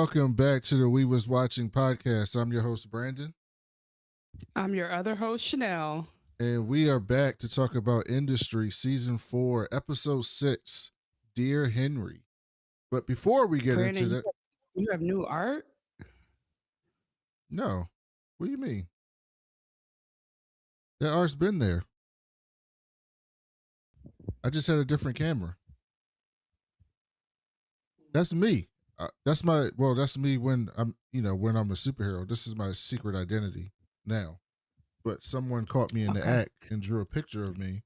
welcome back to the We Was Watching podcast. I'm your host, Brandon. I'm your other host, Chanel. And we are back to talk about Industry Season 4, Episode 6, Dear Henry. But before we get Brandon, into that... You have new art? No. What do you mean? That art's been there. I just had a different camera. That's me. That's me when I'm a superhero. This is my secret identity now. But someone caught me in the act and drew a picture of me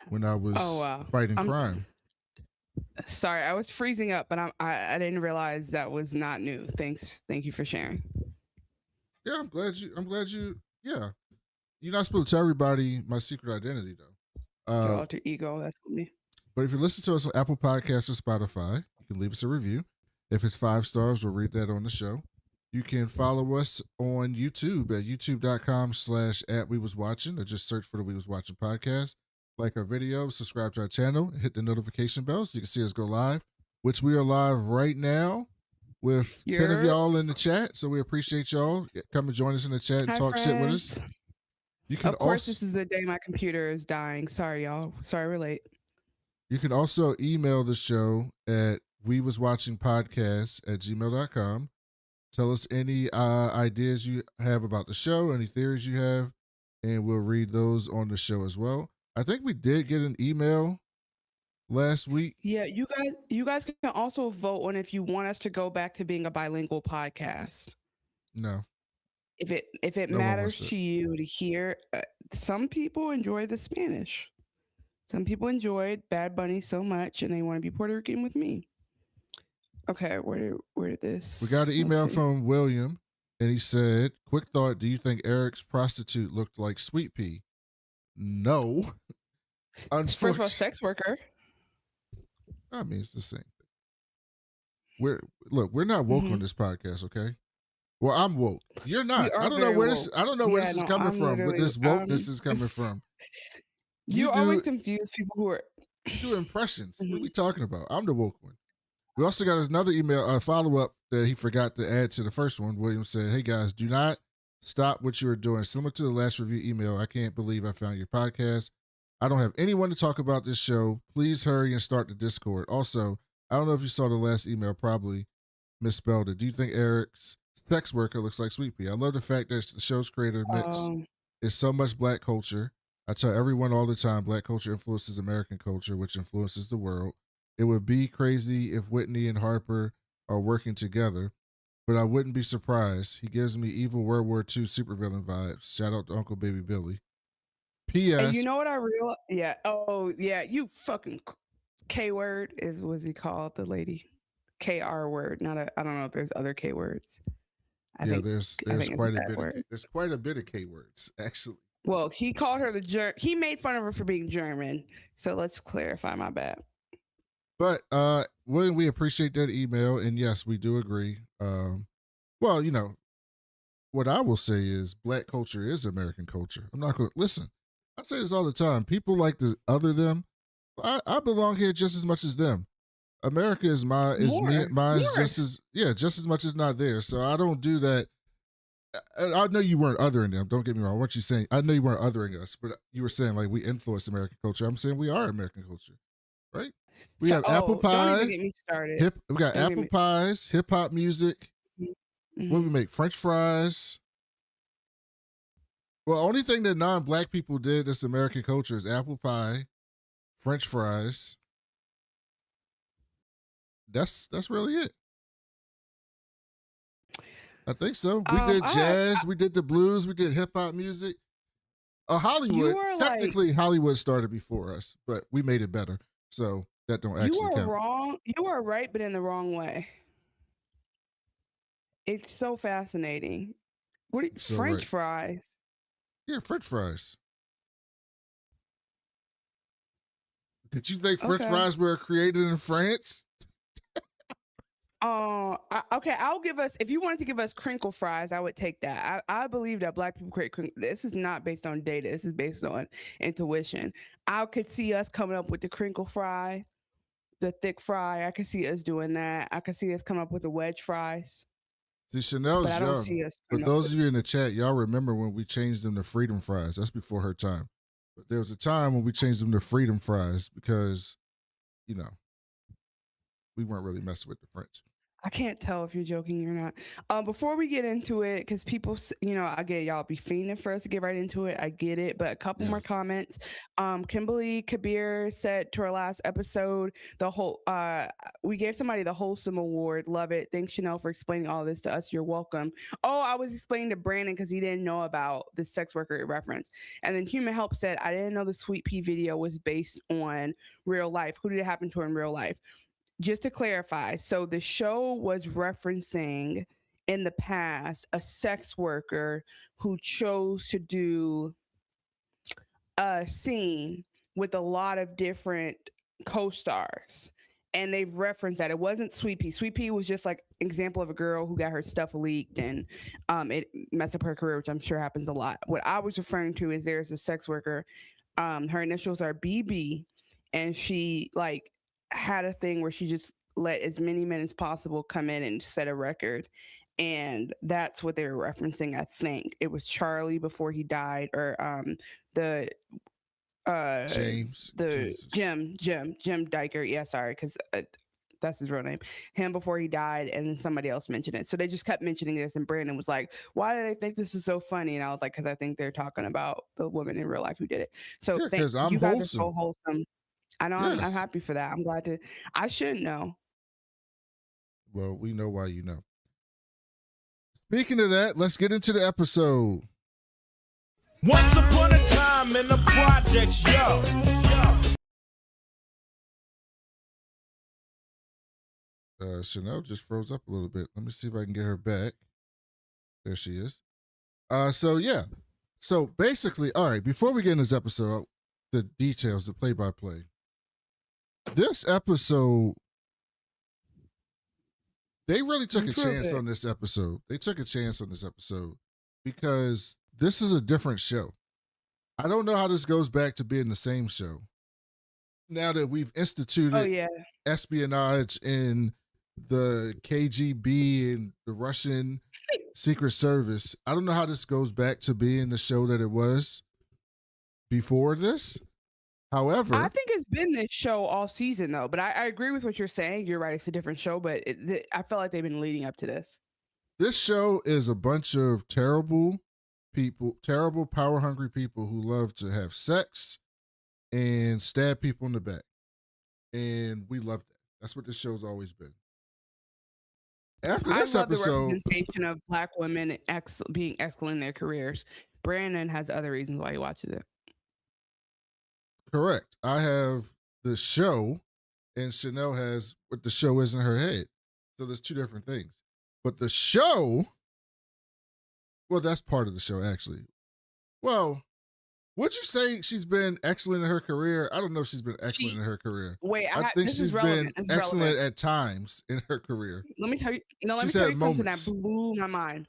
when I was fighting crime. Sorry, I was freezing up, but I didn't realize that was not new. Thank you for sharing. Yeah, I'm glad you. Yeah, you're not supposed to tell everybody my secret identity though. Your alter ego, that's me. But if you listen to us on Apple Podcasts or Spotify, you can leave us a review. If it's 5 stars, we'll read that on the show. You can follow us on YouTube at youtube.com/@WeWasWatching, or just search for the We Was Watching podcast. Like our videos, subscribe to our channel, and hit the notification bell so you can see us go live, which we are live right now with 10 of y'all in the chat. So we appreciate y'all. Come and join us in the chat and talk shit with us. You can of course, this is the day my computer is dying. Sorry, y'all. Sorry we're late. You can also email the show at wewaswatchingpodcast@gmail.com. Tell us any ideas you have about the show, any theories you have, and we'll read those on the show as well. I think we did get an email last week. Yeah, you guys can also vote on if you want us to go back to being a bilingual podcast. No. If it matters to you to hear, some people enjoy the Spanish. Some people enjoyed Bad Bunny so much, and they want to be Puerto Rican with me. Okay, where did this? We got an email from William, and he said, "Quick thought: do you think Eric's prostitute looked like Sweet Pea?" No. First of all, sex worker. I mean, it's the same thing. We're not woke on this podcast, okay? Well, I'm woke. You're not. I don't know where this is coming from. Where this wokeness is coming from. You always confuse people who are do impressions. What are we talking about? I'm the woke one. We also got another email, follow-up that he forgot to add to the first one. William said, "Hey guys, do not stop what you are doing. Similar to the last review email, I can't believe I found your podcast. I don't have anyone to talk about this show. Please hurry and start the Discord. Also, I don't know if you saw the last email, probably misspelled it. Do you think Eric's sex worker looks like Sweet Pea? I love the fact that the show's creator mix is so much black culture. I tell everyone all the time, black culture influences American culture, which influences the world. It would be crazy if Whitney and Harper are working together, but I wouldn't be surprised. He gives me evil World War II supervillain vibes. Shout out to Uncle Baby Billy. P.S. And you know what I realized? Yeah. Oh, yeah. You fucking K-word was he called, the lady? K-R word. I don't know if there's other K-words. There's quite a bit of K-words, actually. Well, he called her he made fun of her for being German. So let's clarify, my bad. But William, we appreciate that email, and yes, we do agree. Well, what I will say is black culture is American culture. I'm not going to listen. I say this all the time. People like to other them. I belong here just as much as them. America is mine's just as much as not there. So I don't do that. I know you weren't othering them. Don't get me wrong. What you saying? I know you weren't othering us, but you were saying like we influence American culture. I'm saying we are American culture, right? We have apple pie. Don't even get me started. We got apple pies, hip hop music. Mm-hmm. What do we make? French fries. Well, only thing that non-black people did that's American culture is apple pie, French fries. That's really it. I think so. We did jazz, we did the blues, we did hip hop music. Hollywood, technically Hollywood started before us, but we made it better. So that don't actually count. You are wrong. You are right, but in the wrong way. It's so fascinating. French fries? Yeah, French fries. Did you think French fries were created in France? Okay, I'll give us, if you wanted to give us crinkle fries, I would take that. I believe that black people create crinkle. This is not based on data. This is based on intuition. I could see us coming up with the crinkle fry the thick fry. I could see us doing that. I could see us come up with the wedge fries. See, But Chanel's I don't young. see us But coming up those with. of you in the chat, y'all remember when we changed them to freedom fries. That's before her time. But there was a time when we changed them to freedom fries because, you know, we weren't really messing with the French. I can't tell if you're joking or not. Before we get into it, because people, I get y'all be fiending for us to get right into it. I get it, but a couple more comments. Kimberly Kabir said to our last episode, we gave somebody the Wholesome Award. Love it. Thanks, Chanel, for explaining all this to us. You're welcome. Oh, I was explaining to Brandon because he didn't know about the sex worker reference. And then Human Help said, I didn't know the Sweet Pea video was based on real life. Who did it happen to in real life? Just to clarify, so the show was referencing in the past a sex worker who chose to do a scene with a lot of different co-stars, and they've referenced that it wasn't Sweet Pea. Sweet Pea was just like an example of a girl who got her stuff leaked and it messed up her career, which I'm sure happens a lot. What I was referring to is there's a sex worker, her initials are BB, and she like had a thing where she just let as many men as possible come in and set a record. And that's what they were referencing. I think it was Charlie before he died, or the James, the Jim Diker. Yeah, sorry, because that's his real name. Him before he died, and then somebody else mentioned it. So they just kept mentioning this, and Brandon was like, "Why do they think this is so funny?" And I was like, "Because I think they're talking about the woman in real life who did it." So because I'm you guys wholesome. are so wholesome. I know. Yes. I'm happy for that. I'm glad to. I should know. Well, we know why you know. Speaking of that, let's get into the episode. Once upon a time in the projects, yo. Chanel just froze up a little bit. Let me see if I can get her back. There she is. So basically, all right, before we get in this episode, the details, the play-by-play. This episode, they really took a chance on this episode. They took a chance on this episode because this is a different show. I don't know how this goes back to being the same show. Now that we've instituted espionage in the KGB and the Russian Secret Service, I don't know how this goes back to being the show that it was before this. However, I think it's been this show all season, though. But I agree with what you're saying. You're right. It's a different show, but I felt like they've been leading up to this. This show is a bunch of terrible people, terrible power-hungry people who love to have sex and stab people in the back. And we love that. That's what this show's always been. After this episode, the representation of Black women being excellent in their careers. Brandon has other reasons why he watches it. Correct. I have the show, and Chanel has what the show is in her head. So there's two different things. But the show, well, that's part of the show, actually. Well, would you say she's been excellent in her career? I don't know if she's been excellent in her career. Wait, I think she's been excellent at times in her career. Let me tell you. No, let me tell you something that blew my mind.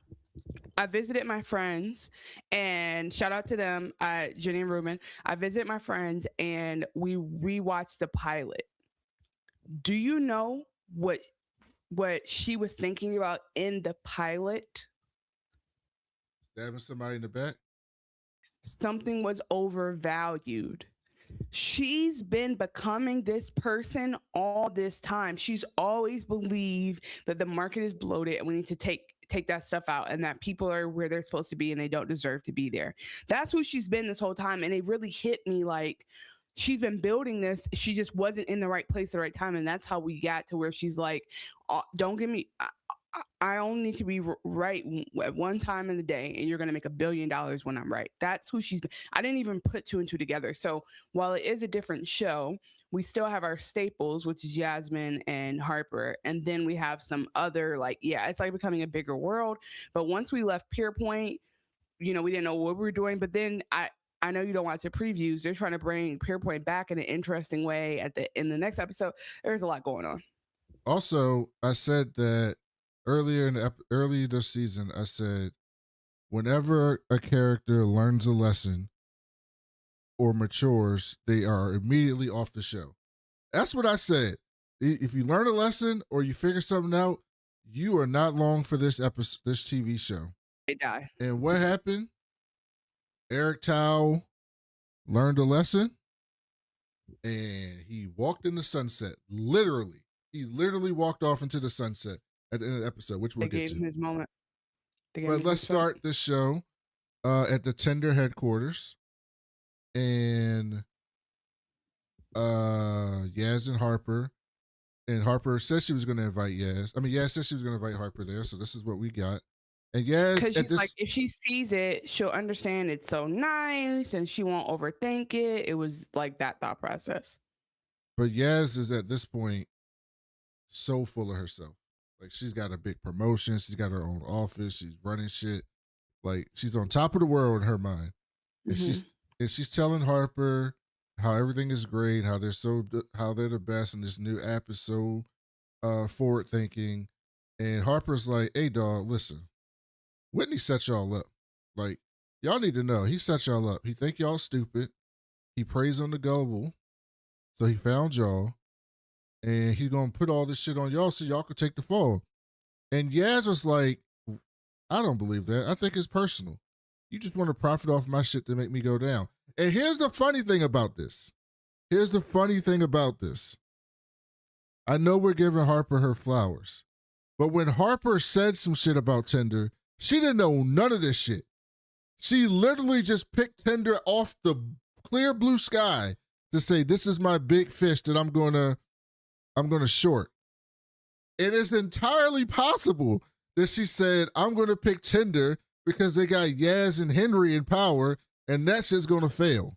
I visited my friends, and shout out to them, Jenny and Ruben. I visited my friends, and we rewatched the pilot. Do you know what she was thinking about in the pilot? Stabbing somebody in the back? Something was overvalued. She's been becoming this person all this time. She's always believed that the market is bloated and we need to take that stuff out, and that people are where they're supposed to be and they don't deserve to be there. That's who she's been this whole time. And it really hit me like she's been building this. She just wasn't in the right place at the right time. And that's how we got to where she's like, don't give me, I only need to be right at one time in the day, and you're going to make $1 billion when I'm right. That's who she's been. I didn't even put two and two together. So while it is a different show, we still have our staples, which is Yasmin and Harper. And then we have some other, it's like becoming a bigger world. But once we left Pierpoint, we didn't know what we were doing. But then I know you don't watch the previews. They're trying to bring Pierpoint back in an interesting way in the next episode. There's a lot going on. Also, I said that earlier this season, I said, whenever a character learns a lesson or matures, they are immediately off the show. That's what I said. If you learn a lesson or you figure something out, you are not long for this episode, this TV show. They die. And what happened? Eric Tao learned a lesson and he walked in the sunset. Literally. He literally walked off into the sunset at the end of the episode, which we'll get to. His moment. But let's start this show at the Tinder headquarters. And Yaz and Harper. And Harper said she was going to invite Yaz. I mean, Yaz said she was going to invite Harper there. So this is what we got. And Yaz, because she's like, if she sees it, she'll understand it's so nice and she won't overthink it. It was like that thought process. But Yaz is at this point so full of herself. Like, she's got a big promotion. She's got her own office. She's running shit. Like, she's on top of the world in her mind. And she's telling Harper how everything is great, how they're the best, and this new app is so forward thinking. And Harper's like, "Hey, dog, listen, Whitney set y'all up. Like, y'all need to know he set y'all up. He think y'all stupid. He preys on the gullible, so he found y'all, and he's gonna put all this shit on y'all so y'all could take the fall." And Yaz was like, "I don't believe that. I think it's personal. You just want to profit off my shit to make me go down." And here's the funny thing about this. I know we're giving Harper her flowers, but when Harper said some shit about Tinder, she didn't know none of this shit. She literally just picked Tinder off the clear blue sky to say, "This is my big fish that I'm gonna short." It is entirely possible that she said, "I'm gonna pick Tinder because they got Yaz and Henry in power, and that shit's gonna fail."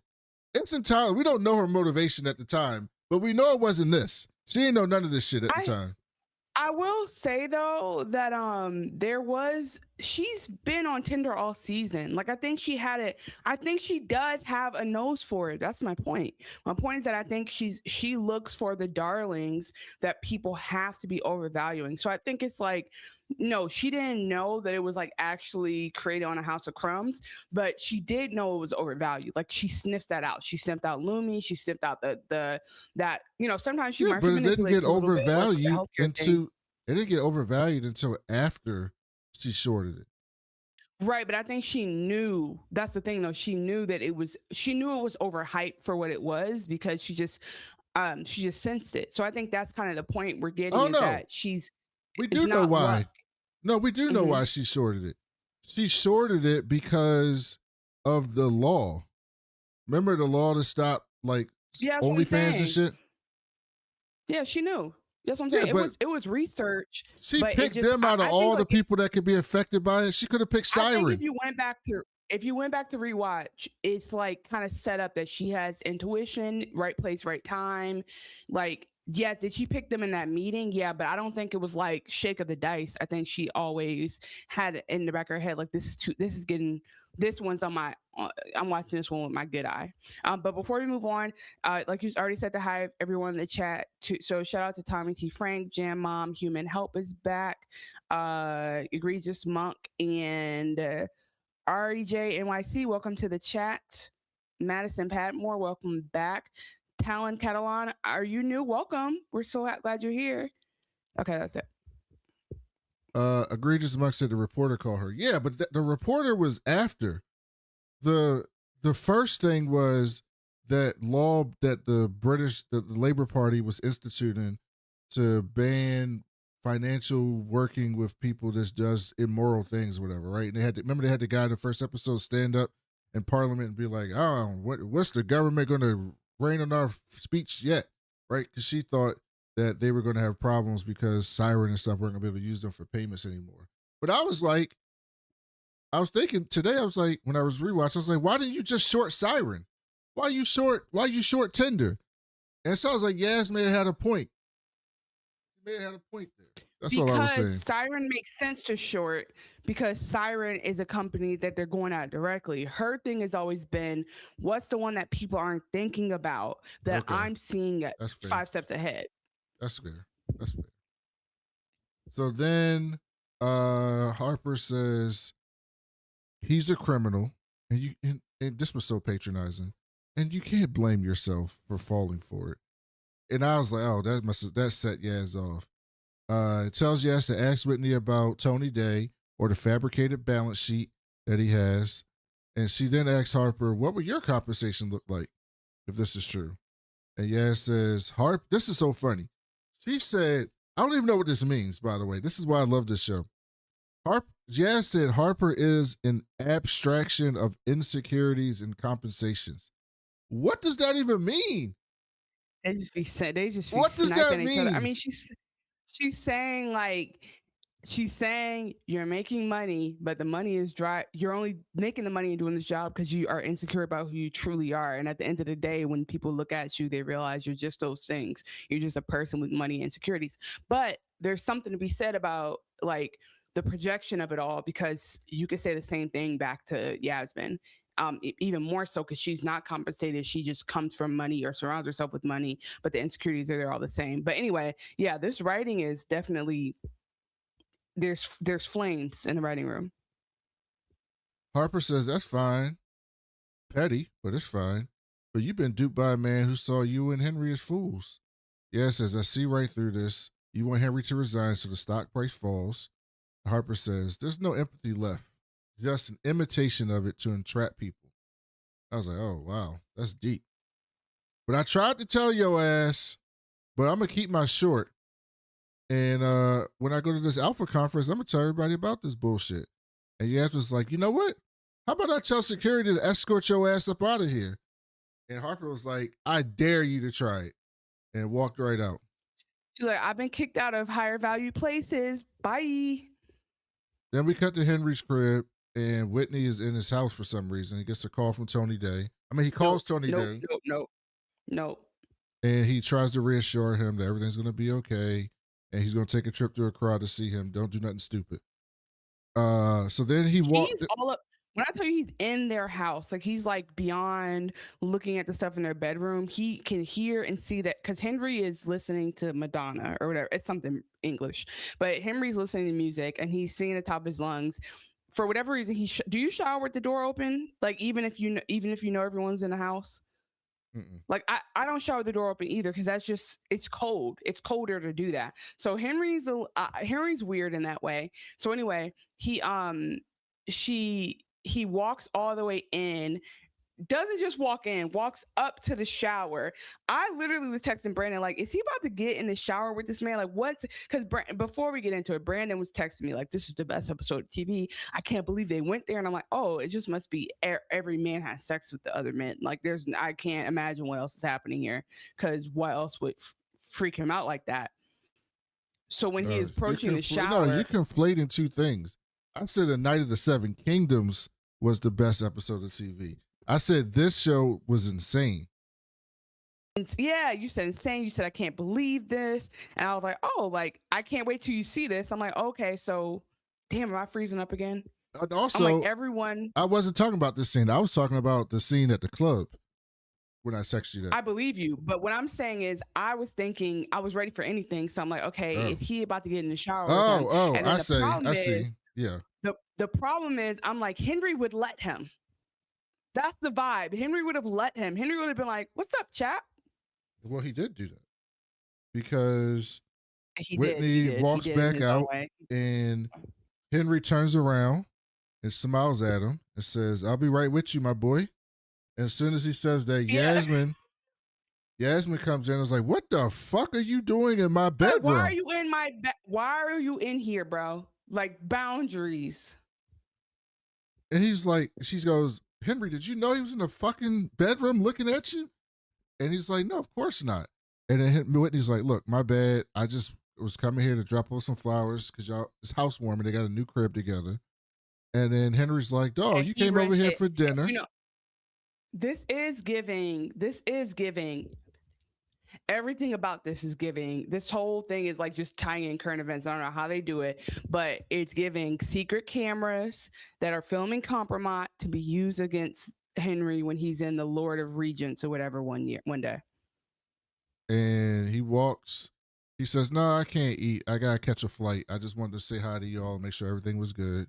It's entirely, we don't know her motivation at the time, but we know it wasn't this. She ain't know none of this shit at the time. I will say though that she's been on Tinder all season. Like, I think she does have a nose for it. That's my point. My point is that I think she looks for the darlings that people have to be overvaluing. So I think it's like, no, she didn't know that it was like actually created on a house of crumbs, but she did know it was overvalued. Like, she sniffs that out. She sniffed out Lumi. She sniffed out that sometimes she but it didn't get overvalued it didn't get overvalued until after she shorted it. Right, but I think she knew. That's the thing, though. She knew it was overhyped for what it was because she just sensed it. So I think that's kind of the point we're getting. That we do know why. Luck. No, we do know why she shorted it. She shorted it because of the law. Remember the law to stop like OnlyFans and shit? Yeah, she knew. That's what I'm saying. It was research. She picked them out of all the people that could be affected by it. She could have picked Siren. I think if you went back to rewatch, it's like kind of set up that she has intuition, right place, right time. Like, yes, did she pick them in that meeting? Yeah, but I don't think it was like shake of the dice. I think she always had it in the back of her head, like, this one's on my, I'm watching this one with my good eye. But before we move on, like you already said to hi everyone in the chat. So shout out to Tommy T. Frank, Jam Mom, Human Help is back, Egregious Monk, and REJ NYC. Welcome to the chat. Madison Patmore, welcome back. Talon Catalan, are you new? Welcome. We're so glad you're here. Okay, that's it. Egregious Monk said the reporter called her. Yeah, but the reporter was after. The first thing was that law that the Labour Party was instituting to ban financial working with people that does immoral things or whatever, right? And they had the guy in the first episode stand up in Parliament and be like, "Oh, what's the government going to rain on our speech yet?" Right? Because she thought that they were going to have problems because Siren and stuff weren't going to be able to use them for payments anymore. But I was thinking today, I was like, when I was rewatching, I was like, why didn't you just short Siren? Why you short Tinder? And so I was like, Yaz may have had a point. She may have had a point there. That's all I was saying. Because Siren makes sense to short because Siren is a company that they're going at directly. Her thing has always been, what's the one that people aren't thinking about that I'm seeing at 5 steps ahead? That's fair. So then Harper says he's a criminal, and this was so patronizing, and you can't blame yourself for falling for it. And I was like, oh, that set Yaz off. It tells Yaz to ask Whitney about Tony Day or the fabricated balance sheet that he has. And she then asks Harper, what would your compensation look like if this is true? And Yaz says, Harp, this is so funny. She said, I don't even know what this means, by the way. This is why I love this show. Yaz said Harper is an abstraction of insecurities and compensations. What does that even mean? They just be what does that mean? Each other. I mean, she's saying she's saying you're making money, but the money is dry. You're only making the money and doing this job because you are insecure about who you truly are. And at the end of the day, when people look at you, they realize you're just those things. You're just a person with money insecurities. But there's something to be said about like the projection of it all, because you could say the same thing back to Yasmin. Even more so because she's not compensated. She just comes from money or surrounds herself with money, but the insecurities are there all the same. But anyway, yeah, this writing is definitely, there's flames in the writing room. Harper says, that's fine. Petty, but it's fine. But you've been duped by a man who saw you and Henry as fools. Yeah, says, I see right through this. You want Henry to resign so the stock price falls. Harper says, there's no empathy left. Just an imitation of it to entrap people. I was like, oh, wow, that's deep. But I tried to tell your ass, but I'm going to keep my short. And when I go to this alpha conference, I'm going to tell everybody about this bullshit. And your ass was like, you know what? How about I tell security to escort your ass up out of here? And Harper was like, I dare you to try it. And walked right out. She's like, I've been kicked out of higher value places. Bye. Then we cut to Henry's crib. And Whitney is in his house for some reason. He gets a call from Tony Day. I mean, he calls Tony Day. No. And he tries to reassure him that everything's going to be okay. And he's going to take a trip to Accra to see him. Don't do nothing stupid. So then he walked. When I tell you he's in their house, like he's like beyond looking at the stuff in their bedroom, he can hear and see that because Henry is listening to Madonna or whatever. It's something English. But Henry's listening to music and he's singing at the top of his lungs. For whatever reason, do you shower with the door open? Like even if you know everyone's in the house. Mm-mm. Like I don't shower with the door open either because that's just it's cold. It's colder to do that. So Henry's weird in that way. So anyway, he walks all the way in. Doesn't just walk in, walks up to the shower. I literally was texting Brandon, like, is he about to get in the shower with this man? Like, what's, because before we get into it, Brandon was texting me, like, this is the best episode of TV. I can't believe they went there. And I'm like, oh, it just must be every man has sex with the other men. Like, I can't imagine what else is happening here, because what else would freak him out like that? So when he is approaching the shower. No, you're conflating two things. I said A Night of the Seven Kingdoms was the best episode of TV. I said this show was insane. Yeah, you said insane. You said, I can't believe this. And I was like, oh, like, I can't wait till you see this. I'm like, okay, so, damn, am I freezing up again? And also, I'm like, everyone. I wasn't talking about this scene. I was talking about the scene at the club when I texted you that. I believe you. But what I'm saying is, I was thinking, I was ready for anything. So I'm like, okay, is he about to get in the shower? I see. Yeah. The problem is, I'm like, Henry would let him. That's the vibe. Henry would have let him. Henry would have been like, what's up, chap? Well, he did do that because Whitney walks back out and Henry turns around and smiles at him and says, I'll be right with you, my boy. And as soon as he says that, Yasmin comes in and is like, what the fuck are you doing in my bedroom? Why are you in why are you in here, bro? Like, boundaries. And he's like, she goes, Henry, did you know he was in the fucking bedroom looking at you? And he's like, no, of course not. And then Whitney's like, look, my bad. I just was coming here to drop off some flowers because y'all, it's housewarming. They got a new crib together. And then Henry's like, dog, you came over here for dinner. You know, this is giving. Everything about this is giving. This whole thing is like just tying in current events. I don't know how they do it, but it's giving secret cameras that are filming Compromat to be used against Henry when he's in the Lord of Regents or whatever one day. And he says, no, I can't eat. I got to catch a flight. I just wanted to say hi to y'all and make sure everything was good.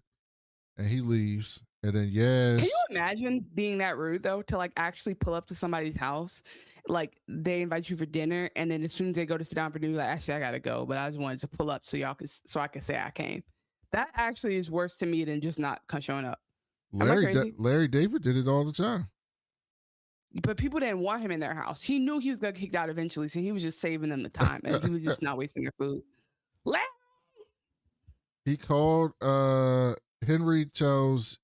And he leaves. And then, yes. Can you imagine being that rude, though, to like actually pull up to somebody's house like they invite you for dinner, and then as soon as they go to sit down for dinner, like, actually I gotta go, but I just wanted to pull up so I could say I came. That actually is worse to me than just not showing up. Larry David did it all the time. But people didn't want him in their house. He knew he was gonna get kicked out eventually, so he was just saving them the time, and he was just not wasting their food. He called Henry tells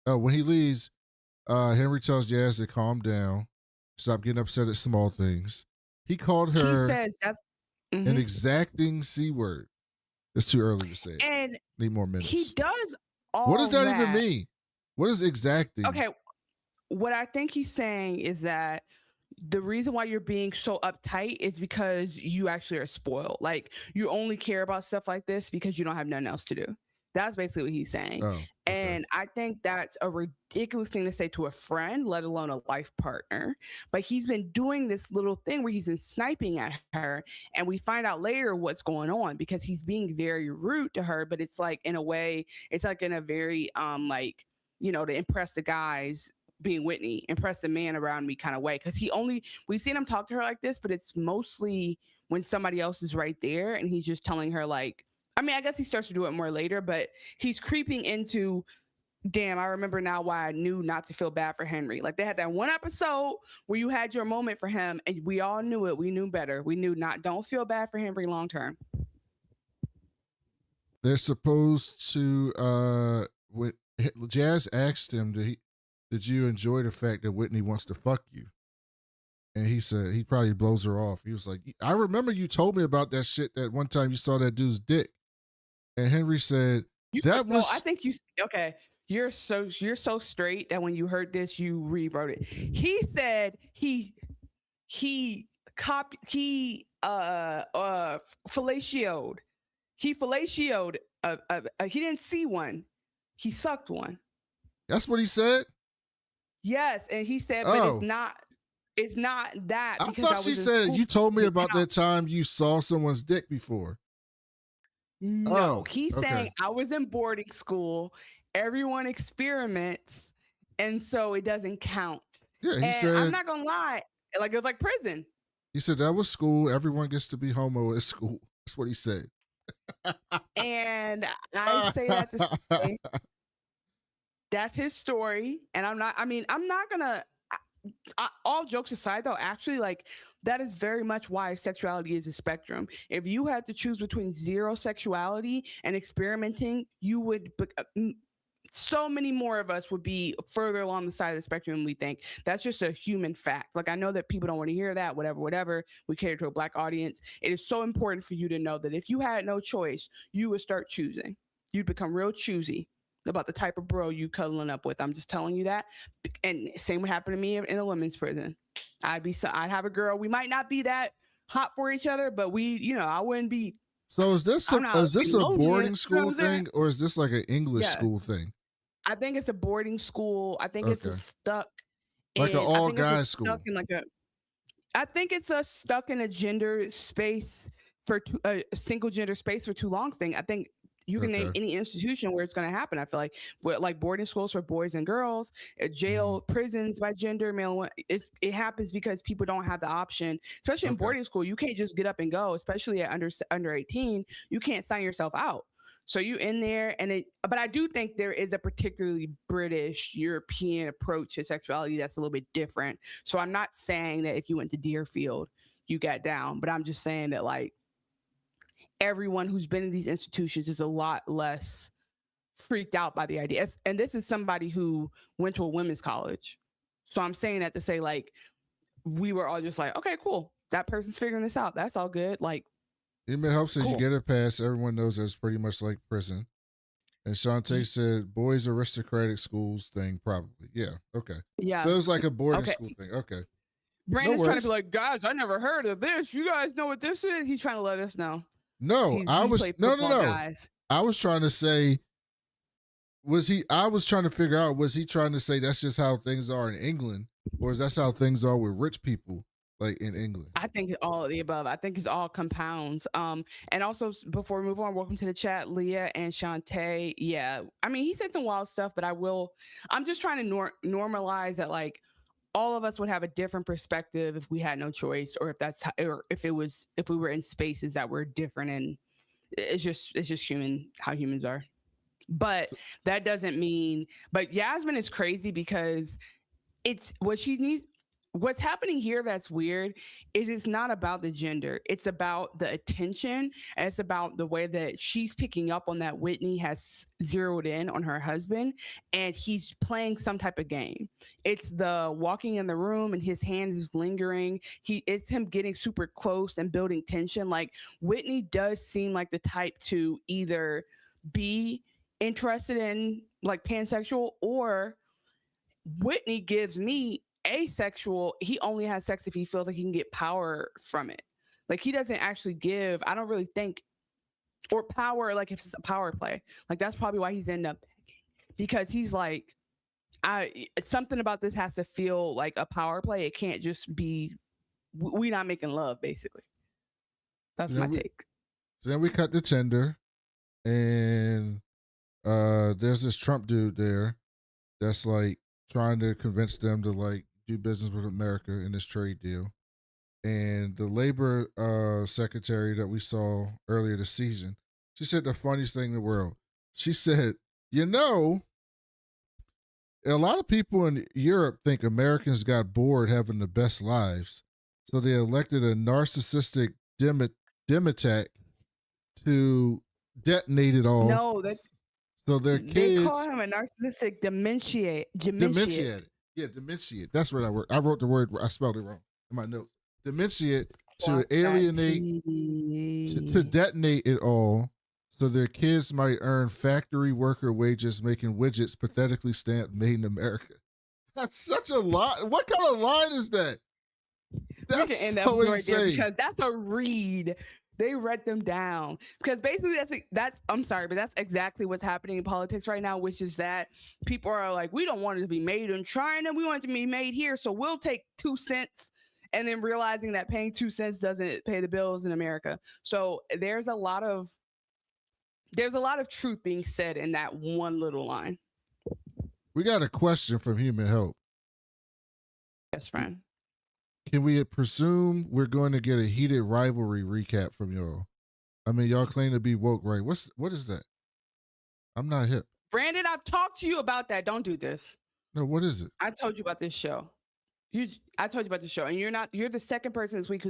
when he leaves, Henry tells Jazz to calm down, stop getting upset at small things. He called her he says that's an exacting C word. It's too early to say it. And need more minutes. He does all What does that even mean? What is exacting? Okay. What I think he's saying is that the reason why you're being so uptight is because you actually are spoiled. Like, you only care about stuff like this because you don't have nothing else to do. That's basically what he's saying. Oh, okay. And I think that's a ridiculous thing to say to a friend, let alone a life partner. But he's been doing this little thing where he's been sniping at her, and we find out later what's going on because he's being very rude to her. But it's like, in a way, it's like in a very like, you know, to impress the guys, being Whitney, impress the man around me kind of way. Because we've seen him talk to her like this, but it's mostly when somebody else is right there and he's just telling her, like, I mean, I guess he starts to do it more later, but he's creeping into, damn, I remember now why I knew not to feel bad for Henry. Like, they had that one episode where you had your moment for him, and we all knew it. We knew better. We knew don't feel bad for Henry long term. They're supposed to, when Jazz asked him, did you enjoy the fact that Whitney wants to fuck you? And he said he probably blows her off. He was like, I remember you told me about that shit that one time you saw that dude's dick. And Henry said, I think okay. You're so straight that when you heard this, you rewrote it. He said he fellatioed. He fellatioed. He didn't see one. He sucked one. That's what he said? Yes, and he said, but it's not that. I thought she said, you told me about that time you saw someone's dick before. No, he's saying, I was in boarding school. Everyone experiments, and so it doesn't count. Yeah, he said, I'm not gonna lie, like, it was like prison. He said that was school. Everyone gets to be homo at school. That's what he said. And I say that to say that's his story. And I'm not gonna, all jokes aside though, actually, like, that is very much why sexuality is a spectrum. If you had to choose between zero sexuality and experimenting, you would, so many more of us would be further along the side of the spectrum than we think. That's just a human fact. Like, I know that people don't want to hear that, whatever. We cater to a Black audience. It is so important for you to know that if you had no choice, you would start choosing. You'd become real choosy about the type of bro you cuddling up with. I'm just telling you that. And same would happen to me in a women's prison. I'd have a girl. We might not be that hot for each other, but I wouldn't be. So is this a boarding school thing, or is this like an English school thing? I think it's a boarding school. I think it's a stuck, like an all guys school. I think it's a stuck in a gender space for a single gender space for too long thing. I think you can name any institution where it's going to happen. I feel like boarding schools for boys and girls, jail, prisons by gender, male. It happens because people don't have the option, especially in boarding school. You can't just get up and go, especially at under 18. You can't sign yourself out. So you in there, but I do think there is a particularly British, European approach to sexuality that's a little bit different. So I'm not saying that if you went to Deerfield, you got down, but I'm just saying that, like, everyone who's been in these institutions is a lot less freaked out by the idea. And this is somebody who went to a women's college. So I'm saying that to say, like, we were all just like, okay, cool. That person's figuring this out. That's all good. Like, it helps that you get it past. Everyone knows that's pretty much like prison. And Shantae said, boys aristocratic schools thing, probably. Yeah. Okay. Yeah. So it's like a boarding school thing. Okay. Brandon's trying to be like, guys, I never heard of this. You guys know what this is? He's trying to let us know. No, I was trying to say, I was trying to figure out, was he trying to say that's just how things are in England, or is that how things are with rich people, like in England? I think it's all of the above. I think it's all compounds. And also, before we move on, welcome to the chat, Leah and Shantae. Yeah, I mean, he said some wild stuff, but I'm just trying to normalize that, like, all of us would have a different perspective if we had no choice, or if we were in spaces that were different, and it's just human, how humans are. But that doesn't mean, but Yasmin is crazy because it's what she needs. What's happening here that's weird is it's not about the gender. It's about the attention, and it's about the way that she's picking up on that Whitney has zeroed in on her husband and he's playing some type of game. It's the walking in the room and his hands is lingering. It's him getting super close and building tension. Like, Whitney does seem like the type to either be interested in like pansexual, or Whitney gives me asexual. He only has sex if he feels like he can get power from it. Like, he doesn't actually give, I don't really think, or power, like if it's a power play. Like, that's probably why he's ended up pegging, because he's like, something about this has to feel like a power play. It can't just be we not making love, basically. That's my take. So then we cut to Tinder, and there's this Trump dude there that's like trying to convince them to like do business with America in this trade deal. And the labor secretary that we saw earlier this season, she said the funniest thing in the world. She said, you know, a lot of people in Europe think Americans got bored having the best lives, so they elected a narcissistic Democrat to detonate it all. No, that's so their kids. They call him a narcissistic dementiate. Yeah, dementiate. That's what I wrote the word. I spelled it wrong in my notes. Dementiate to alienate, to detonate it all, so their kids might earn factory worker wages making widgets pathetically stamped "Made in America." That's such a line. What kind of line is that? That's so insane. Because that's a read. They read them down, because basically that's I'm sorry, but that's exactly what's happening in politics right now, which is that people are like, we don't want it to be made in China, we want it to be made here, so we'll take 2 cents, and then realizing that paying 2 cents doesn't pay the bills in America. So there's a lot of truth being said in that one little line. We got a question from Human Hope. Yes, friend. Can we presume we're going to get a heated rivalry recap from y'all? I mean, y'all claim to be woke, right? What is that? I'm not hip. Brandon, I've talked to you about that. Don't do this. No, what is it? I told you about this show. I told you about the show, and you're the second person this week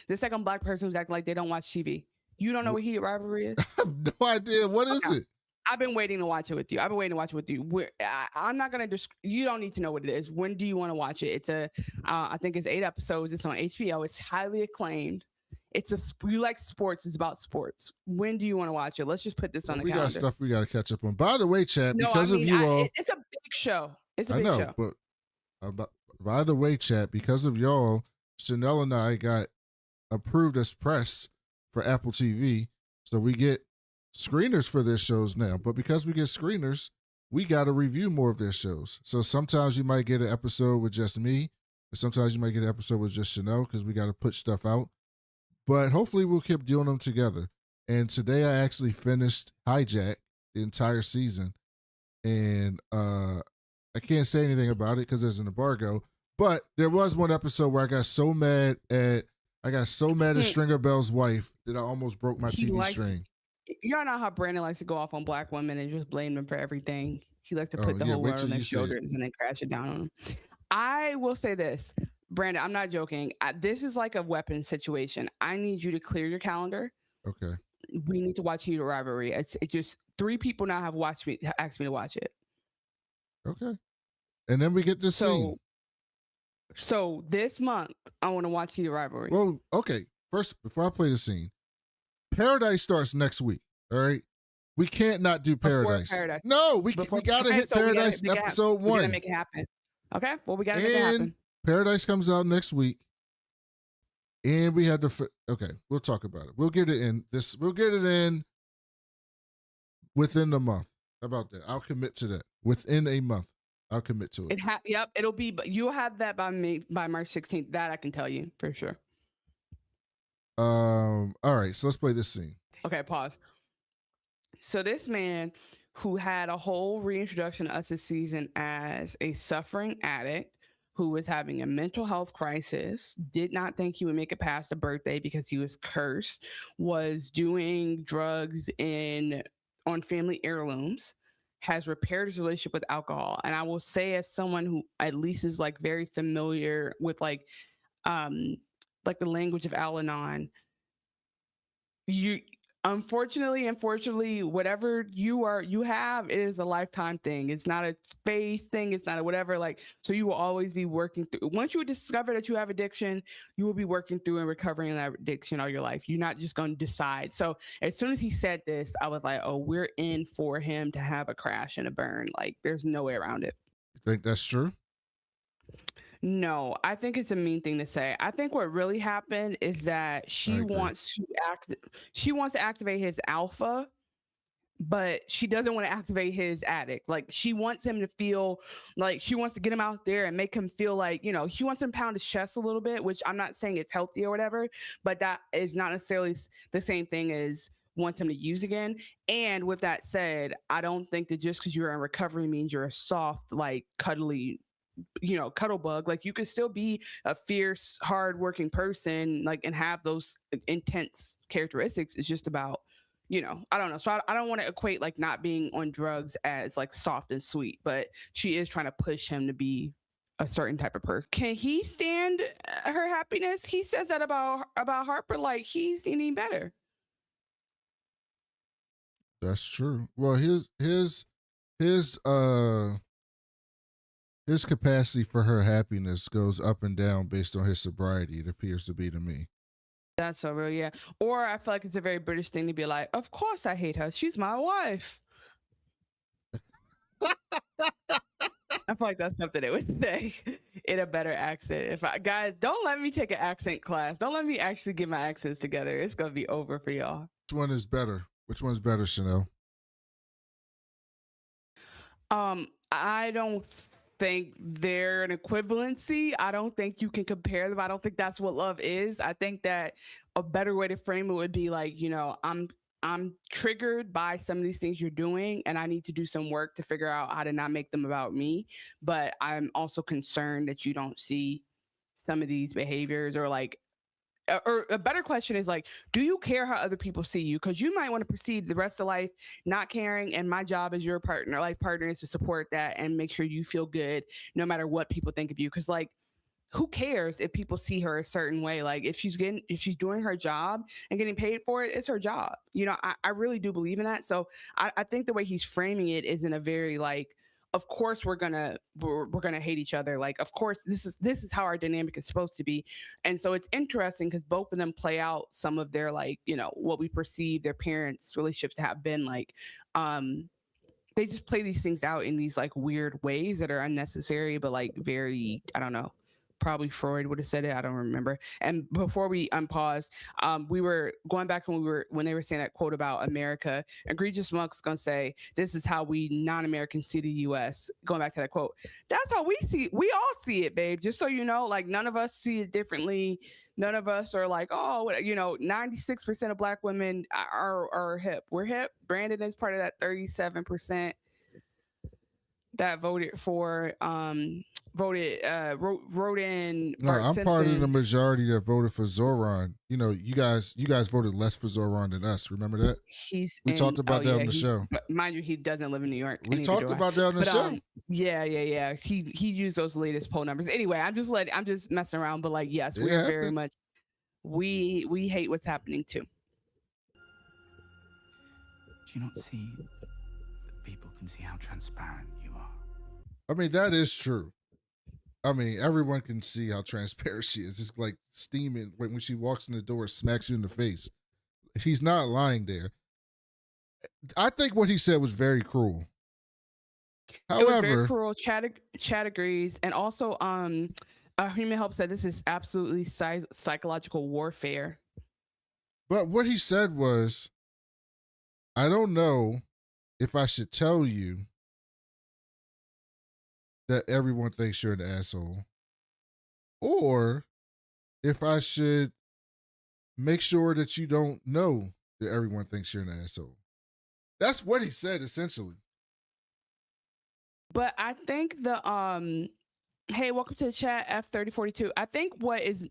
the second Black person who's acting like they don't watch TV. You don't know what heated rivalry is? I have no idea. What is it? I've been waiting to watch it with you. I'm not going to you don't need to know what it is. When do you want to watch it? I think it's 8 episodes. It's on HBO. It's highly acclaimed. You like sports. It's about sports. When do you want to watch it? Let's just put this on the calendar. We got stuff we got to catch up on. By the way, chat, because of you all. It's a big show. It's a big show. But by the way, chat, because of y'all, Chanel and I got approved as press for Apple TV. So we get screeners for their shows now, but because we get screeners, we got to review more of their shows. So sometimes you might get an episode with just me, and sometimes you might get an episode with just Chanel, because we got to put stuff out. But hopefully we'll keep doing them together. And today I actually finished Hijack, the entire season, and I can't say anything about it because there's an embargo. But there was one episode where I got so mad at Stringer Bell's wife that I almost broke my TV string. Y'all know how Brandon likes to go off on Black women and just blame them for everything. He likes to put the whole world on their shoulders and then crash it down on them. I will say this, Brandon, I'm not joking. This is like a weapon situation. I need you to clear your calendar. Okay. We need to watch Heated Rivalry. It's just 3 people now have asked me to watch it. Okay. And then we get this scene. So this month, I want to watch Heated Rivalry. Well, okay. First, before I play the scene, Paradise starts next week. All right. We can't not do Paradise. No, we got to hit Paradise episode 1. We got to make it happen. Okay. Well, we got to make it happen. Paradise comes out next week. And we had to, okay, we'll talk about it. We'll get it in within the month. How about that? I'll commit to that. Within a month, I'll commit to it. Yep. It'll be, you'll have that by March 16th. That I can tell you for sure. All right, so let's play this scene. Okay, pause. So this man who had a whole reintroduction to us this season as a suffering addict, who was having a mental health crisis, did not think he would make it past a birthday because he was cursed, was doing drugs on family heirlooms, has repaired his relationship with alcohol. And I will say, as someone who at least is like very familiar with um like the language of Al-Anon, you unfortunately, whatever you have, it is a lifetime thing. It's not a phase thing, it's not a whatever. Like, so you will always be working through. Once you discover that you have addiction, you will be working through and recovering that addiction all your life. You're not just going to decide. So as soon as he said this, I was like, oh, we're in for him to have a crash and a burn. Like, there's no way around it. You think that's true? No, I think it's a mean thing to say. I think what really happened is that she wants to activate his alpha, but she doesn't want to activate his addict. Like, she wants him to feel like, she wants to get him out there and make him feel like, she wants him to pound his chest a little bit, which I'm not saying it's healthy or whatever, but that is not necessarily the same thing as wants him to use again. And with that said, I don't think that just because you're in recovery means you're a soft, like cuddly, cuddle bug. Like, you could still be a fierce, hardworking person, like, and have those intense characteristics. It's just about, I don't know. So I don't want to equate like not being on drugs as like soft and sweet, but she is trying to push him to be a certain type of person. Can he stand her happiness? He says that about Harper, like he's any better. That's true. Well, his capacity for her happiness goes up and down based on his sobriety, it appears to be to me. That's so real, yeah. Or I feel like it's a very British thing to be like, of course I hate her. She's my wife. I feel like that's something they would say in a better accent. Guys, don't let me take an accent class. Don't let me actually get my accents together. It's gonna be over for y'all. Which one is better? Which one's better, Chanel? I don't think they're an equivalency. I don't think you can compare them. I don't think that's what love is. I think that a better way to frame it would be like, I'm triggered by some of these things you're doing, and I need to do some work to figure out how to not make them about me. But I'm also concerned that you don't see some of these behaviors, or a better question is like, do you care how other people see you? Because you might want to proceed the rest of life not caring, and my job as your life partner is to support that and make sure you feel good no matter what people think of you. Because like, who cares if people see her a certain way? Like, if she's doing her job and getting paid for it, it's her job. I really do believe in that. So I think the way he's framing it is in a very like, of course we're gonna hate each other. Like, of course this is how our dynamic is supposed to be. And so it's interesting because both of them play out some of their like, what we perceive their parents' relationships to have been like. They just play these things out in these like weird ways that are unnecessary, but like very, I don't know. Probably Freud would have said it. I don't remember. And before we unpause, we were going back when they were saying that quote about America. Egregious Monk's gonna say, "This is how we non-Americans see the U.S." Going back to that quote, that's how we all see it, babe. Just so you know, like none of us see it differently. None of us are like, 96% of Black women are hip. We're hip. Brandon is part of that 37% that voted for wrote in. No, I'm Simpson. part of the majority that voted for Zoran. You guys voted less for Zoran than us. Remember that? We talked about that on the show. Mind you, he doesn't live in New York. We talked about that on the show. Yeah. He used those latest poll numbers. Anyway, I'm just messing around. But like, yes, we're very much we hate what's happening too. Do you not see that people can see how transparent you are? I mean, that is true. I mean, everyone can see how transparent she is. It's like steaming when she walks in the door, smacks you in the face. She's not lying there. I think what he said was very cruel. However, it was very cruel. Chad agrees, and also, Human Help said this is absolutely psychological warfare. But what he said was, I don't know if I should tell you that everyone thinks you're an asshole, or if I should make sure that you don't know that everyone thinks you're an asshole. That's what he said, essentially. But I think Hey, welcome to the chat, F3042. I think what is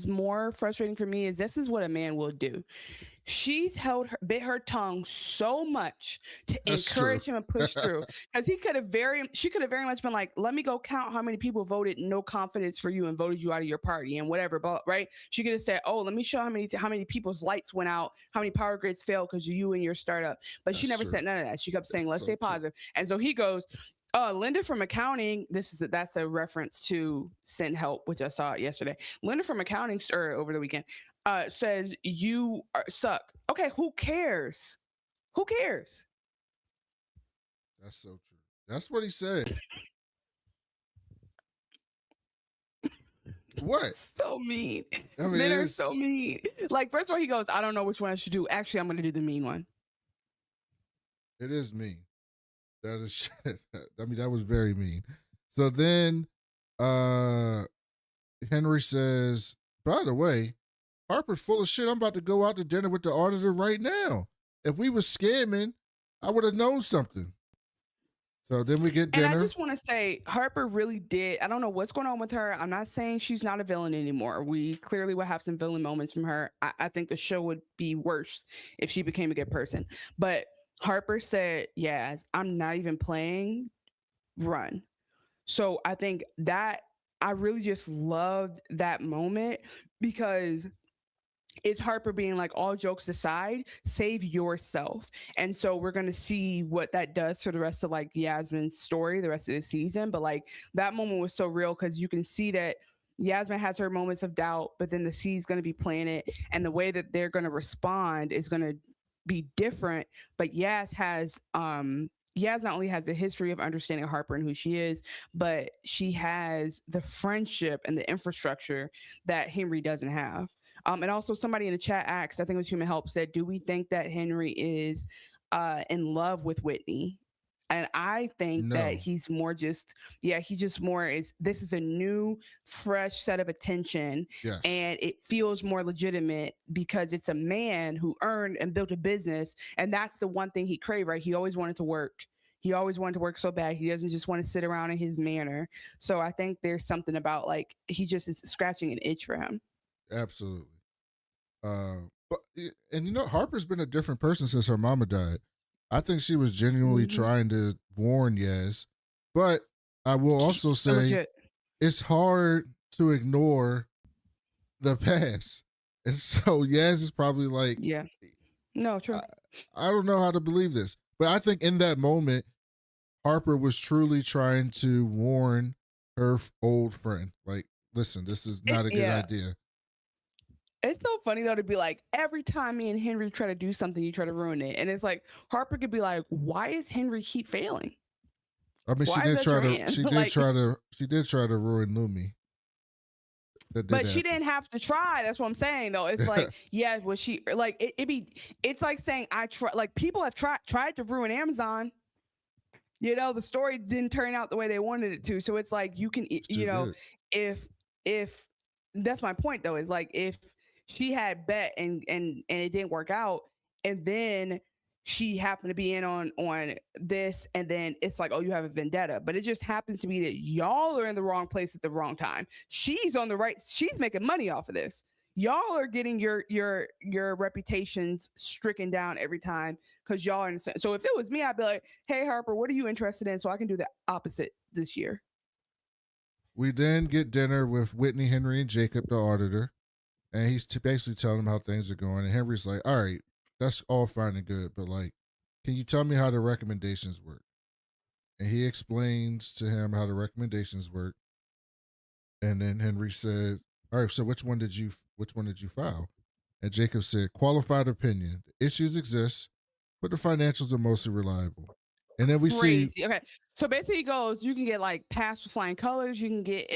more frustrating for me is this is what a man will do. She's bit her tongue so much to That's encourage true. him and push through, because she could have very much been like, let me go count how many people voted no confidence for you and voted you out of your party and whatever, but right, she could have said, oh, let me show how many people's lights went out, how many power grids failed because you and your startup. But she That's never true. said none of that. She kept saying, let's So stay true. positive. And so he goes, Linda from accounting, that's a reference to Send Help, which I saw yesterday. Linda from accounting, or over the weekend, says you suck. Okay, who cares? Who cares? That's so true. That's what he said. What? So mean. I mean, Men are so mean. Like, first of all, he goes, I don't know which one I should do. Actually, I'm going to do the mean one. It is mean. That is shit. I mean, that was very mean. So then Henry says, by the way, Harper's full of shit. I'm about to go out to dinner with the auditor right now. If we was scamming, I would have known something. So then we get dinner. And I just want to say, Harper really did. I don't know what's going on with her. I'm not saying she's not a villain anymore. We clearly will have some villain moments from her. I think the show would be worse if she became a good person. But Harper said, yes, I'm not even playing, run. So I think that I really just loved that moment, because it's Harper being like, all jokes aside, save yourself. And so we're going to see what that does for the rest of like Yasmin's story, the rest of the season. But like, that moment was so real, because you can see that Yasmin has her moments of doubt, but then the C's going to be playing it, and the way that they're going to respond is going to be different. But Yas not only has the history of understanding Harper and who she is, but she has the friendship and the infrastructure that Henry doesn't have. And also, somebody in the chat asked, I think it was Human Help, said, do we think that Henry is in love with Whitney? And I think that he's more just, he just more is, this is a new, fresh set of attention. Yes. And it feels more legitimate because it's a man who earned and built a business. And that's the one thing he craved, right? He always wanted to work. He always wanted to work so bad. He doesn't just want to sit around in his manor. So I think there's something about like, he just is scratching an itch for him. Absolutely. But and you know, Harper's been a different person since her mama died. I think she was genuinely trying to warn Yaz, but I will also say it's hard to ignore the past, and so Yaz is probably like, no, true. I don't know how to believe this, but I think in that moment, Harper was truly trying to warn her old friend, like, listen, this is not a good idea. It's so funny though to be like, every time me and Henry try to do something, you try to ruin it. And it's like, Harper could be like, why is Henry keep failing? I mean, she did try to ruin Lumi. But she didn't have to try. That's what I'm saying though. It's like, was she like, it's like saying like people have tried to ruin Amazon. You know, the story didn't turn out the way they wanted it to. So it's like, you can, you know, if that's my point though, is like, if she had bet and it didn't work out, and then she happened to be in on this, and then it's like, oh, you have a vendetta, but it just happens to be that y'all are in the wrong place at the wrong time. She's on the right, she's making money off of this. Y'all are getting your reputations stricken down every time because y'all are innocent. So if it was me, I'd be like, hey Harper, what are you interested in, so I can do the opposite this year. We then get dinner with Whitney, Henry, and Jacob, the auditor. And he's basically telling them how things are going. And Henry's like, all right, that's all fine and good, but like, can you tell me how the recommendations work? And he explains to him how the recommendations work. And then Henry said, all right, so which one did you file? And Jacob said, qualified opinion. The issues exist, but the financials are mostly reliable. And then we see. Okay, so basically he goes, you can get like pass with flying colors, you can get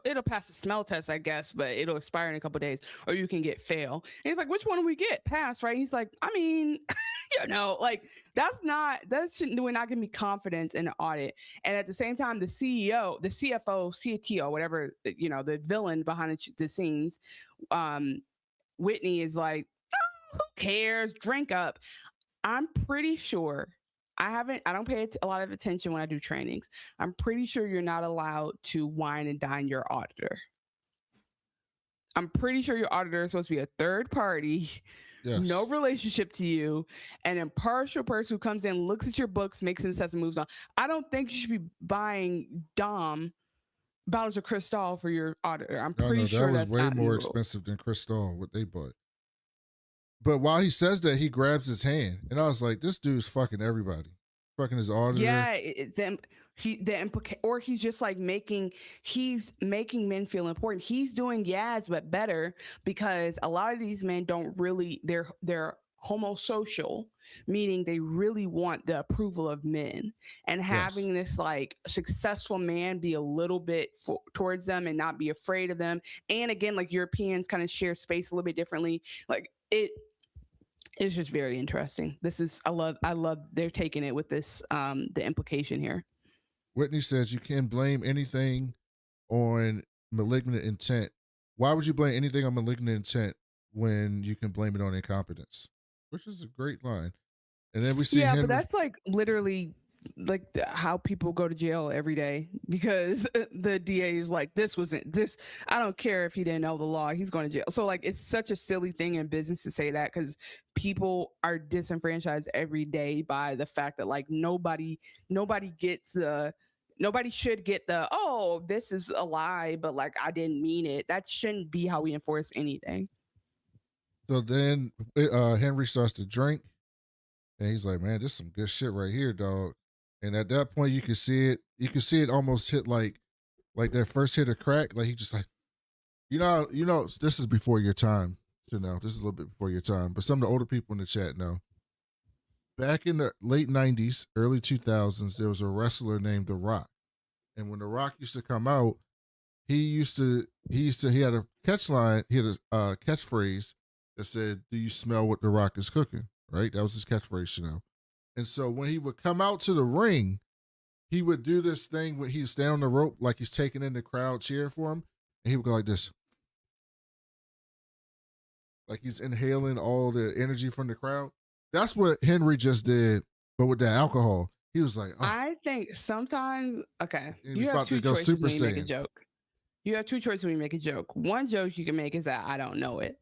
it'll pass the smell test, I guess, but it'll expire in a couple of days, or you can get fail. And he's like, which one do we get? Pass, right? He's like, I mean, you know, like that shouldn't, we're not gonna be confidence in the audit. And at the same time, the CEO, the CFO, CTO, whatever, you know, the villain behind the scenes, Whitney is like, oh, who cares? Drink up. I'm pretty sure I don't pay a lot of attention when I do trainings. I'm pretty sure you're not allowed to wine and dine your auditor. I'm pretty sure your auditor is supposed to be a third party, no relationship to you, an impartial person who comes in, looks at your books, makes an assessment, moves on. I don't think you should be buying bottles of Cristal for your auditor. I'm pretty sure that was way more expensive than Cristal, what they bought. But while he says that, he grabs his hand, and I was like, "This dude's fucking everybody, fucking his auditor." Yeah, or he's just like he's making men feel important. He's doing Yaz, but better, because a lot of these men don't really, they're homosocial, meaning they really want the approval of men, and having this like successful man be a little bit towards them and not be afraid of them. And again, like Europeans kind of share space a little bit differently. Like it's just very interesting. I love they're taking it with this, the implication here. Whitney says you can blame anything on malignant intent. Why would you blame anything on malignant intent when you can blame it on incompetence? Which is a great line. And then we see Henry. But that's like literally like how people go to jail every day, because the DA is like, I don't care if he didn't know the law, he's going to jail. So like, it's such a silly thing in business to say that, because people are disenfranchised every day by the fact that like nobody should get oh, this is a lie, but like I didn't mean it. That shouldn't be how we enforce anything. So then Henry starts to drink, and he's like, "Man, this is some good shit right here, dog." And at that point, you can see it almost hit like that first hit of crack. Like he just like, you know, this is before your time. You know, this is a little bit before your time. But some of the older people in the chat know. Back in the late 90s, early 2000s, there was a wrestler named The Rock. And when The Rock used to come out, he had a catchline, he had a catchphrase that said, "Do you smell what The Rock is cooking?" Right? That was his catchphrase, you know. And so when he would come out to the ring, he would do this thing when he'd stand on the rope, like he's taking in the crowd cheering for him. And he would go like this. Like he's inhaling all the energy from the crowd. That's what Henry just did, but with that alcohol. He was like, oh. I think sometimes, okay, you have two choices when you make a joke. You have two choices when you make a joke. One joke you can make is that I don't know it.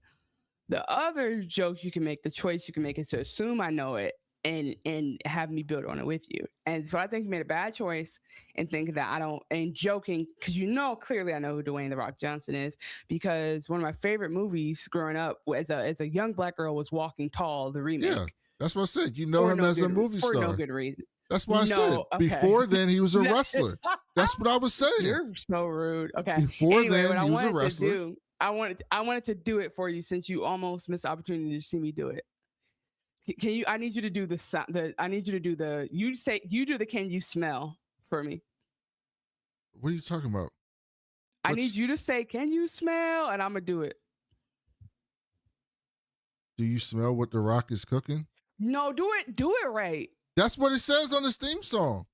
The other joke you can make, the choice you can make, is to assume I know it and have me build on it with you. And so I think you made a bad choice in thinking that I don't, and joking, because clearly I know who Dwayne "The Rock" Johnson is, because one of my favorite movies growing up as a young black girl was Walking Tall, the remake. Yeah, that's what I said. You know him as a movie star. For no good reason. That's why I said before then he was a wrestler. That's what I was saying. You're so rude. Okay. Before then he was a wrestler. I wanted to do it for you, since you almost missed the opportunity to see me do it. Can you? I need you to do I need you to do you do the "Can you smell" for me. What are you talking about? I need you to say "Can you smell," and I'm gonna do it. Do you smell what The Rock is cooking? No, do it right. That's what it says on this theme song.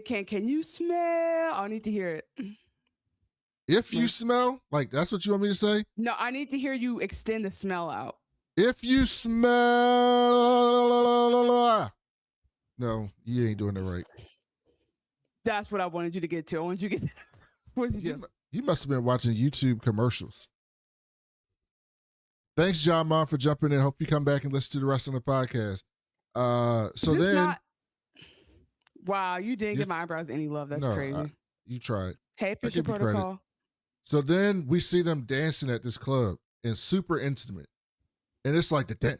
Can you smell? I need to hear it. If you smell, like that's what you want me to say? No, I need to hear you extend the smell out. If you smell, no, you ain't doing it right. That's what I wanted you to get to. I wanted you to get. What did you do? You must have been watching YouTube commercials. Thanks, John Mon, for jumping in. Hope you come back and listen to the rest of the podcast. Wow, you didn't give my eyebrows any love. That's crazy. You tried. Hey, Fisher Protocol. So then we see them dancing at this club, and super intimate. And it's like the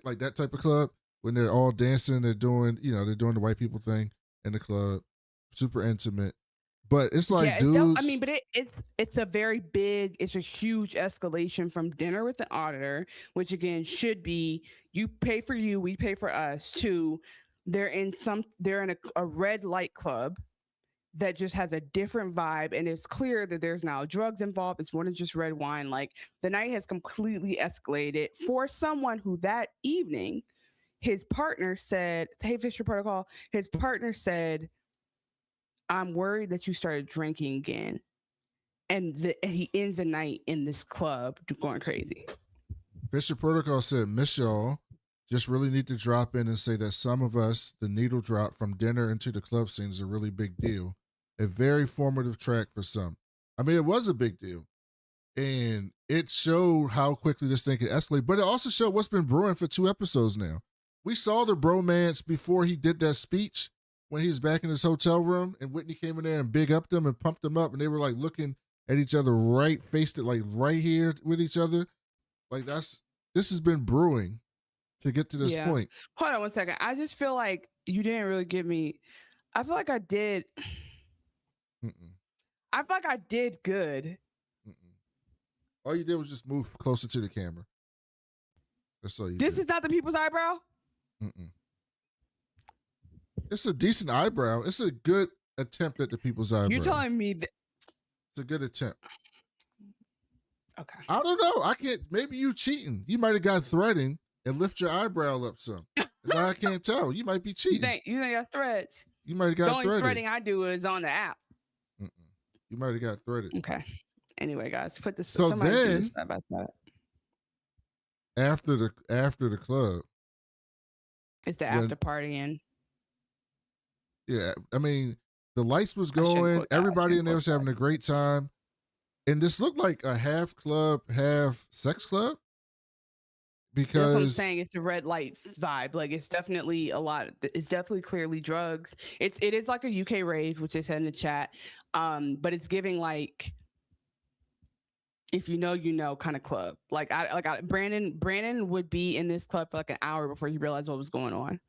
like that type of club when they're all dancing, they're doing the white people thing in the club, super intimate. But it's like, dudes. But it's a huge escalation from dinner with the auditor, which again should be you pay for you, we pay for us, to they're in a red light club that just has a different vibe, and it's clear that there's now drugs involved. It's more than just red wine. Like, the night has completely escalated for someone who that evening, his partner said, "Hey, Fisher Protocol," his partner said, "I'm worried that you started drinking again." And he ends the night in this club going crazy. Fisher Protocol said, "Miss y'all. just really need to drop in and say that some of us, the needle drop from dinner into the club scene is a really big deal. A very formative track for some. I mean, it was a big deal. And it showed how quickly this thing could escalate, but it also showed what's been brewing for 2 episodes now. We saw the bromance before he did that speech when he was back in his hotel room, and Whitney came in there and big upped them and pumped them up, and they were like looking at each other faced it like right here with each other. Like this has been brewing to get to this point. Hold on one second. I just feel like you didn't really give me. I feel like I did. I feel like I did good. All you did was just move closer to the camera. That's all you did. This is not the people's eyebrow? It's a decent eyebrow. It's a good attempt at the people's eyebrow. You're telling me that it's a good attempt. Okay. I don't know. I can't. Maybe you cheating. You might have got threading and lift your eyebrow up some. Now I can't tell. You might be cheating. You think that's threads? You might have got threaded. The only threading I do is on the app. You might have got threaded. Okay. Anyway, guys, put this. So then, side by side. after the club, it's the after partying. Yeah, I mean, the lights was going. Everybody in there was having a great time, and this looked like a half club, half sex club. Because that's what I'm saying. It's a red light vibe. Like it's definitely a lot. It's definitely clearly drugs. It is like a UK rave, which they said in the chat. But it's giving like, if you know kind of club. Brandon would be in this club for like an hour before he realized what was going on.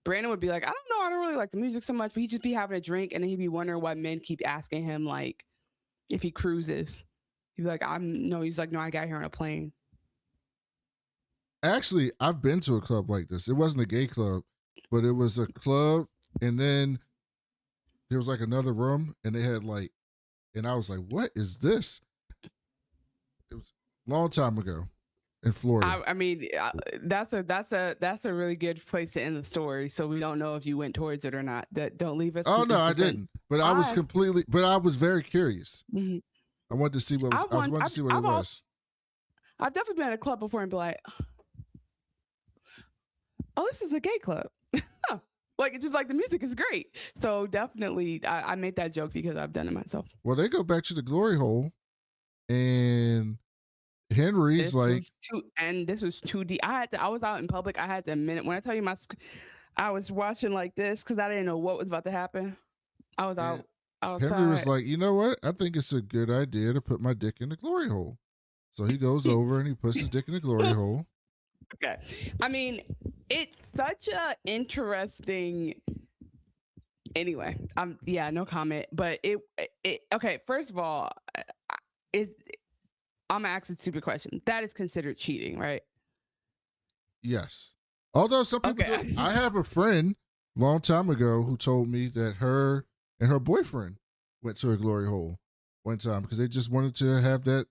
Brandon would be like, I don't know, I don't really like the music so much, but he'd just be having a drink, and then he'd be wondering why men keep asking him like if he cruises. He'd be like, he's like, no, I got here on a plane. Actually, I've been to a club like this. It wasn't a gay club, but it was a club, and then there was like another room, and they had like, and I was like, what is this? It was a long time ago in Florida. I mean, that's a really good place to end the story. So we don't know if you went towards it or not. Don't leave us. Oh no, I didn't. But I was very curious. Mm-hmm. I wanted to see what it was. I've definitely been at a club before and be like, oh, this is a gay club. Like it's just like the music is great. So definitely, I made that joke because I've done it myself. Well, they go back to the glory hole, and Henry's this was 2D. I was out in public. I had to admit, when I tell you I was watching like this because I didn't know what was about to happen. I was out outside. Henry was like, you know what? I think it's a good idea to put my dick in the glory hole. So he goes over and he puts his dick in the glory hole. Okay. I mean, it's such a interesting. Anyway, no comment. But it okay. First of all, I'm gonna ask a stupid question. That is considered cheating, right? Yes. Although some people do. I have a friend a long time ago who told me that her and her boyfriend went to a glory hole one time because they just wanted to have that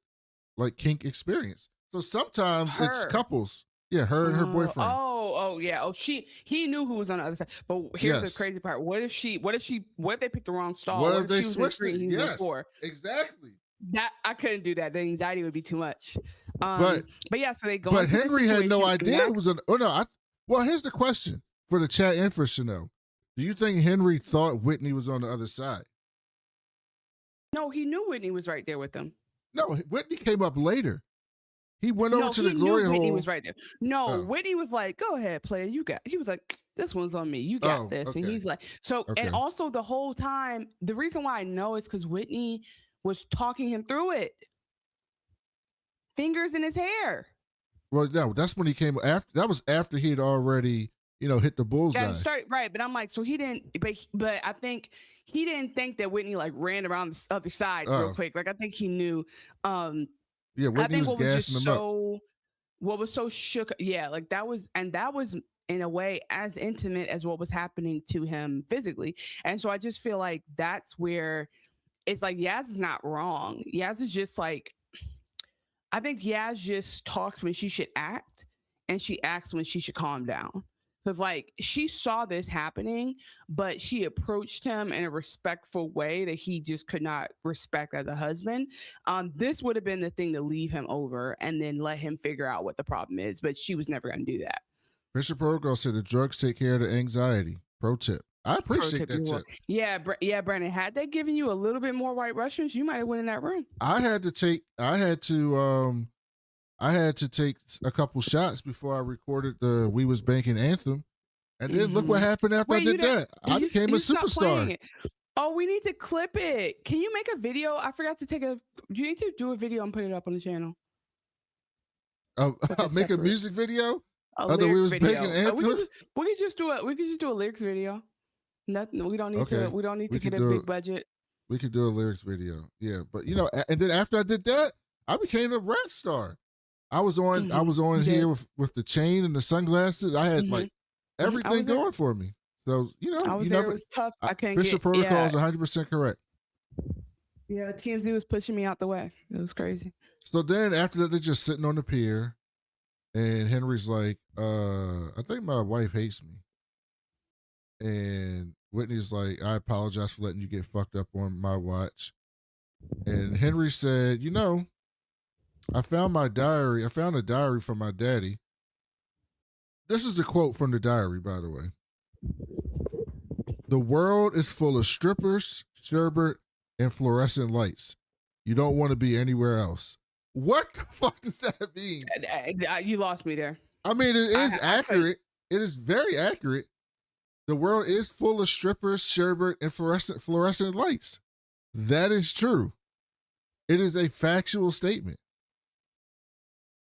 like kink experience. So sometimes it's couples. Yeah, her and her boyfriend. Oh yeah. Oh, he knew who was on the other side. But here's the crazy part. What if they picked the wrong stall? What if they switched it? Yes, exactly. That I couldn't do that. The anxiety would be too much. But yeah, so they go. But Henry had no idea it was an. Oh no! Well, here's the question for the chat and for Chanel. Do you think Henry thought Whitney was on the other side? No, he knew Whitney was right there with them. No, Whitney came up later. He went over to the glory hole. Whitney was right there. No, Whitney was like, "Go ahead, player. He was like, "This one's on me. You got this." Okay. And he's like, and also the whole time, the reason why I know is because Whitney was talking him through it. Fingers in his hair. Well, no, that's when he came after. That was after he had already, hit the bullseye. Right, but I'm like, so he didn't. But I think he didn't think that Whitney like ran around the other side real quick. Like I think he knew. Yeah, Whitney was gassing him up. What was so shook? Yeah, like that was in a way as intimate as what was happening to him physically. And so I just feel like that's where it's like Yaz is not wrong. Yaz is just like, I think Yaz just talks when she should act, and she acts when she should calm down. Because like she saw this happening, but she approached him in a respectful way that he just could not respect as a husband. This would have been the thing to leave him over and then let him figure out what the problem is. But she was never going to do that. Fisher Protocol said the drugs take care of the anxiety. Pro tip. I appreciate that tip. Yeah, Brandon. Had they given you a little bit more White Russians, you might have went in that room. I had to take a couple shots before I recorded the We Was Banking anthem. And then look what happened after I did that. I became a superstar. Oh, we need to clip it. Can you make a video? I forgot to you need to do a video and put it up on the channel. Make a music video? We could just do a lyrics video. Nothing. We don't need to get a big budget. We could do a lyrics video. Yeah, but and then after I did that, I became a rap star. I was on here with the chain and the sunglasses. I had like everything going for me. So it was tough. Fisher Protocol is 100% correct. Yeah, TMZ was pushing me out the way. It was crazy. So then after that, they're just sitting on the pier, and Henry's like, I think my wife hates me. And Whitney's like, I apologize for letting you get fucked up on my watch. And Henry said, I found a diary from my daddy. This is the quote from the diary, by the way. The world is full of strippers, sherbet, and fluorescent lights. You don't want to be anywhere else. What the fuck does that mean? You lost me there. I mean, it is accurate. It is very accurate. The world is full of strippers, sherbet, and fluorescent lights. That is true. It is a factual statement.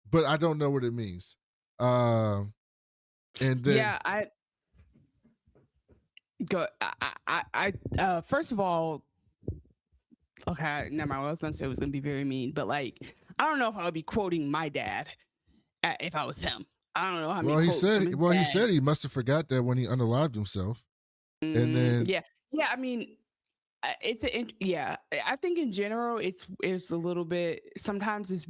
But I don't know what it means. And then first of all, okay, never mind. I was gonna say it was gonna be very mean, but like, I don't know if I would be quoting my dad if I was him. I don't know how many quotes from his dad. He said he must have forgot that when he unalived himself. And then I mean, I think in general it's a little bit. Sometimes it's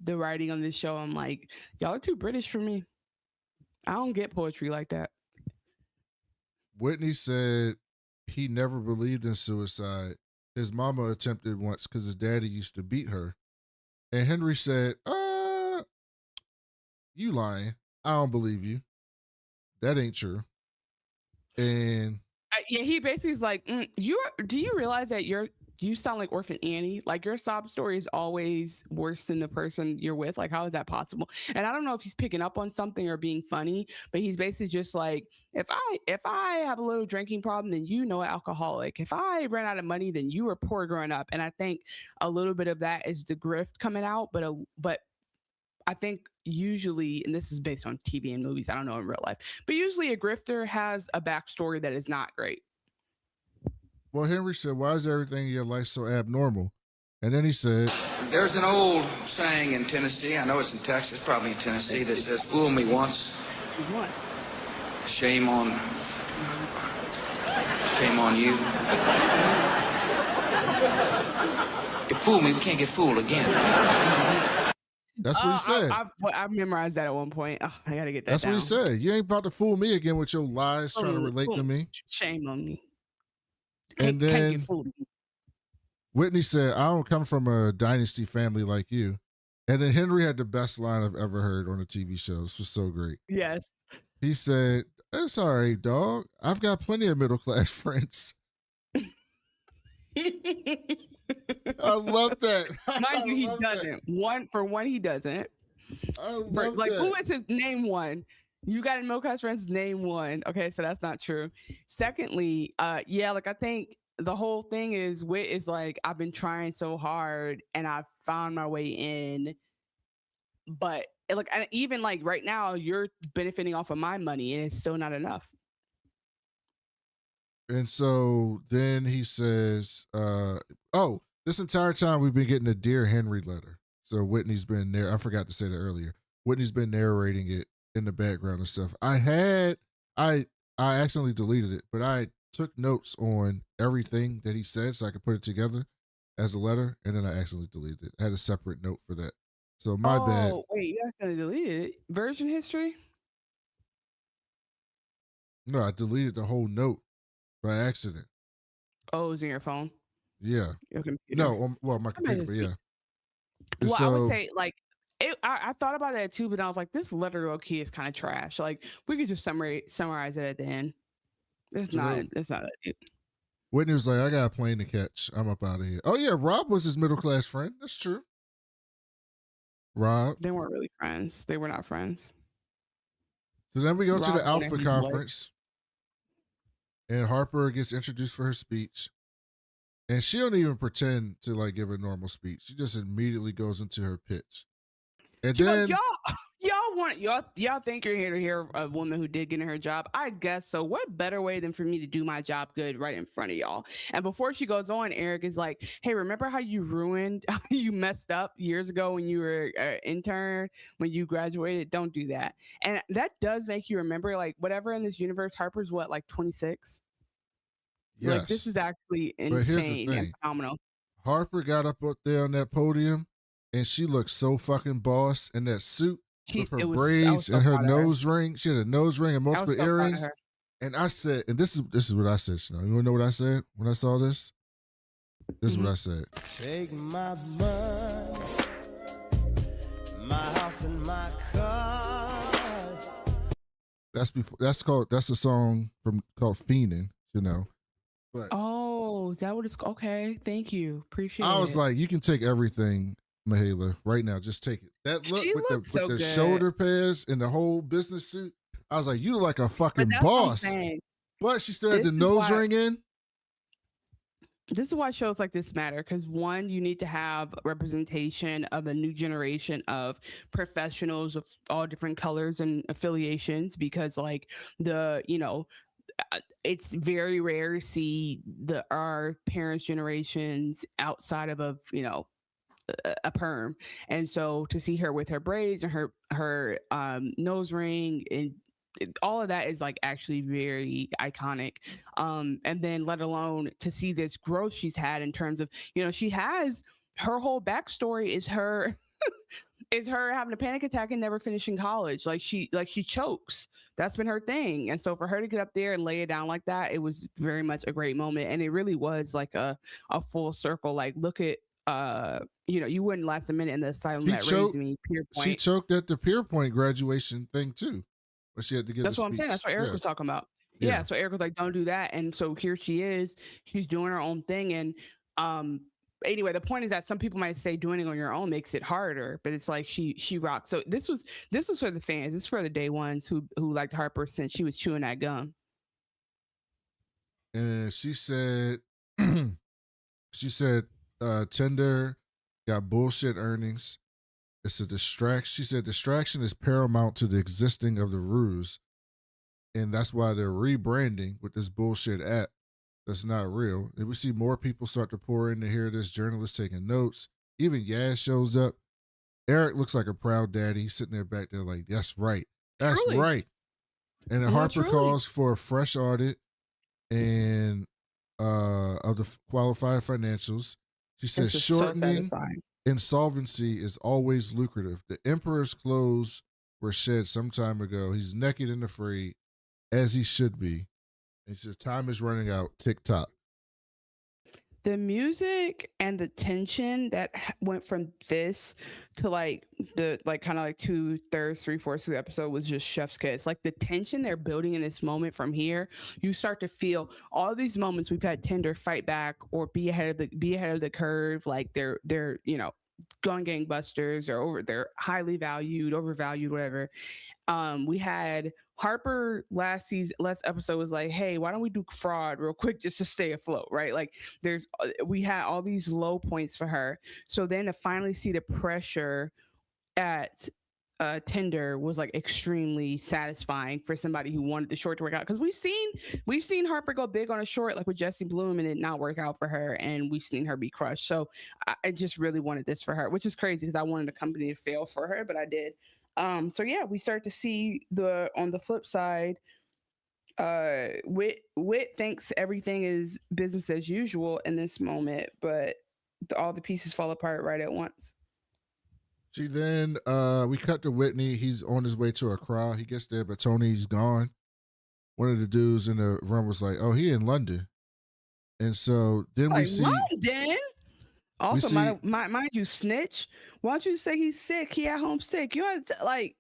the writing on this show. I'm like, y'all are too British for me. I don't get poetry like that. Whitney said he never believed in suicide. His mama attempted once because his daddy used to beat her. And Henry said, you lying. I don't believe you. That ain't true. And he basically is like, do you realize that you sound like Orphan Annie? Like your sob story is always worse than the person you're with. Like, how is that possible? And I don't know if he's picking up on something or being funny, but he's basically just like, if I have a little drinking problem, then alcoholic. If I ran out of money, then you were poor growing up. And I think a little bit of that is the grift coming out, but I think usually, and this is based on TV and movies, I don't know in real life, but usually a grifter has a backstory that is not great. Well, Henry said, why is everything in your life so abnormal? And then he said, there's an old saying in Tennessee, I know it's in Texas, probably in Tennessee, that says, fool me once. What? Shame on you. You fool me, we can't get fooled again. That's what he said. I memorized that at one point. Oh, I gotta get that. That's down. what he said. You ain't about to fool me again with your lies trying to relate to me. Shame on me. And then Whitney said, I don't come from a dynasty family like you. And then Henry had the best line I've ever heard on a TV show. This was so great. Yes. He said, it's all right, dog. I've got plenty of middle-class friends. I love that. Mind you, he doesn't. He doesn't. I love that. Who is his name one? You got a middle-class friends, name one. Okay, so that's not true. Secondly, I think the whole thing is Whit is like, I've been trying so hard and I've found my way in, but and even like right now, you're benefiting off of my money and it's still not enough. And so then he says, this entire time we've been getting a Dear Henry letter. So Whitney's been there. I forgot to say that earlier. Whitney's been narrating it in the background and stuff. I accidentally deleted it, but I took notes on everything that he said so I could put it together as a letter, and then I accidentally deleted it. I had a separate note for that. So my bad. Oh, wait, you accidentally deleted it? Version history? No, I deleted the whole note by accident. Oh, it was in your phone? Yeah. Your computer? No, my computer, but yeah. Well, I would say, I thought about that too, but I was like, this letter low key is kind of trash. Like, we could just summarize it at the end. It's not it. Whitney was like, I got a plane to catch. I'm up out of here. Oh, yeah. Rob was his middle class friend. That's true. Rob. They weren't really friends. They were not friends. So then we go to the Alpha conference. And Harper gets introduced for her speech. And she don't even pretend to like give a normal speech. She just immediately goes into her pitch. And then y'all think you're here to hear a woman who did get in her job? I guess so. What better way than for me to do my job good right in front of y'all? And before she goes on, Eric is like, hey, remember how you messed up years ago when you were an intern, when you graduated? Don't do that. And that does make you remember, like, whatever in this universe, Harper's what, like 26? Yes. Like, this is actually insane and phenomenal. Harper got up there on that podium and she looked so fucking boss in that suit with her braids and her nose ring. She had a nose ring and multiple earrings. And I said, and this is what I said, Snow. You want to know what I said when I saw this? This is what I said. Take my money, my house and my cars. That's a song called Fiendin', you know. But is that what it's okay? Thank you. Appreciate it. I was like, you can take everything, Mahala, right now. Just take it. That look with the shoulder pads and the whole business suit. I was like, you look like a fucking boss. But she still had the nose ring in. This is why shows like this matter, because one, you need to have representation of a new generation of professionals of all different colors and affiliations, because like it's very rare to see our parents' generations outside of a perm. And so to see her with her braids and her nose ring and all of that is like actually very iconic. And then let alone to see this growth she's had in terms of, she has her whole backstory is her is her having a panic attack and never finishing college. Like she chokes. That's been her thing. And so for her to get up there and lay it down like that, it was very much a great moment. And it really was like a full circle. Like, look at, you wouldn't last a minute in the asylum raised me, Pierpoint. She choked at the Pierpoint graduation thing too. But she had to get That's what I'm saying. That's what Eric was talking about. Yeah. So Eric was like, don't do that. And so here she is. She's doing her own thing. And anyway, the point is that some people might say doing it on your own makes it harder, but it's like she rocks. So this was for the fans. This is for the day ones who liked Harper since she was chewing that gum. And she said Tinder got bullshit earnings. It's a distraction. She said distraction is paramount to the existing of the ruse. And that's why they're rebranding with this bullshit app that's not real. And we see more people start to pour in to hear this, journalists taking notes. Even Yaz shows up. Eric looks like a proud daddy. He's sitting there back there like, that's right. That's truly. Right. And then Harper calls for a fresh audit and of the qualified financials. She says shortening insolvency is always lucrative. The emperor's clothes were shed some time ago. He's naked and afraid, as he should be. And she says, time is running out. TikTok. The music and the tension that went from this to like the kind of like 2/3, 3/4 of the episode was just chef's kiss. Like the tension they're building in this moment from here, you start to feel all these moments we've had Tinder fight back or be ahead of the curve. Like they're going gangbusters or they're highly valued, overvalued, whatever. We had Harper last episode was like, hey, why don't we do fraud real quick just to stay afloat, right? Like we had all these low points for her. So then to finally see the pressure at Tinder was like extremely satisfying for somebody who wanted the short to work out, because we've seen Harper go big on a short like with Jesse Bloom and it not work out for her, and we've seen her be crushed. So I just really wanted this for her, which is crazy because I wanted the company to fail for her, but I did. So yeah, we start to see on the flip side, Whit thinks everything is business as usual in this moment, but all the pieces fall apart right at once. See, then we cut to Whitney. He's on his way to Accra. He gets there, but Tony's gone. One of the dudes in the room was like, oh, he in London. And so then we see London? Also, mind you, snitch. Why don't you say he's sick? He at home sick. You have to, like,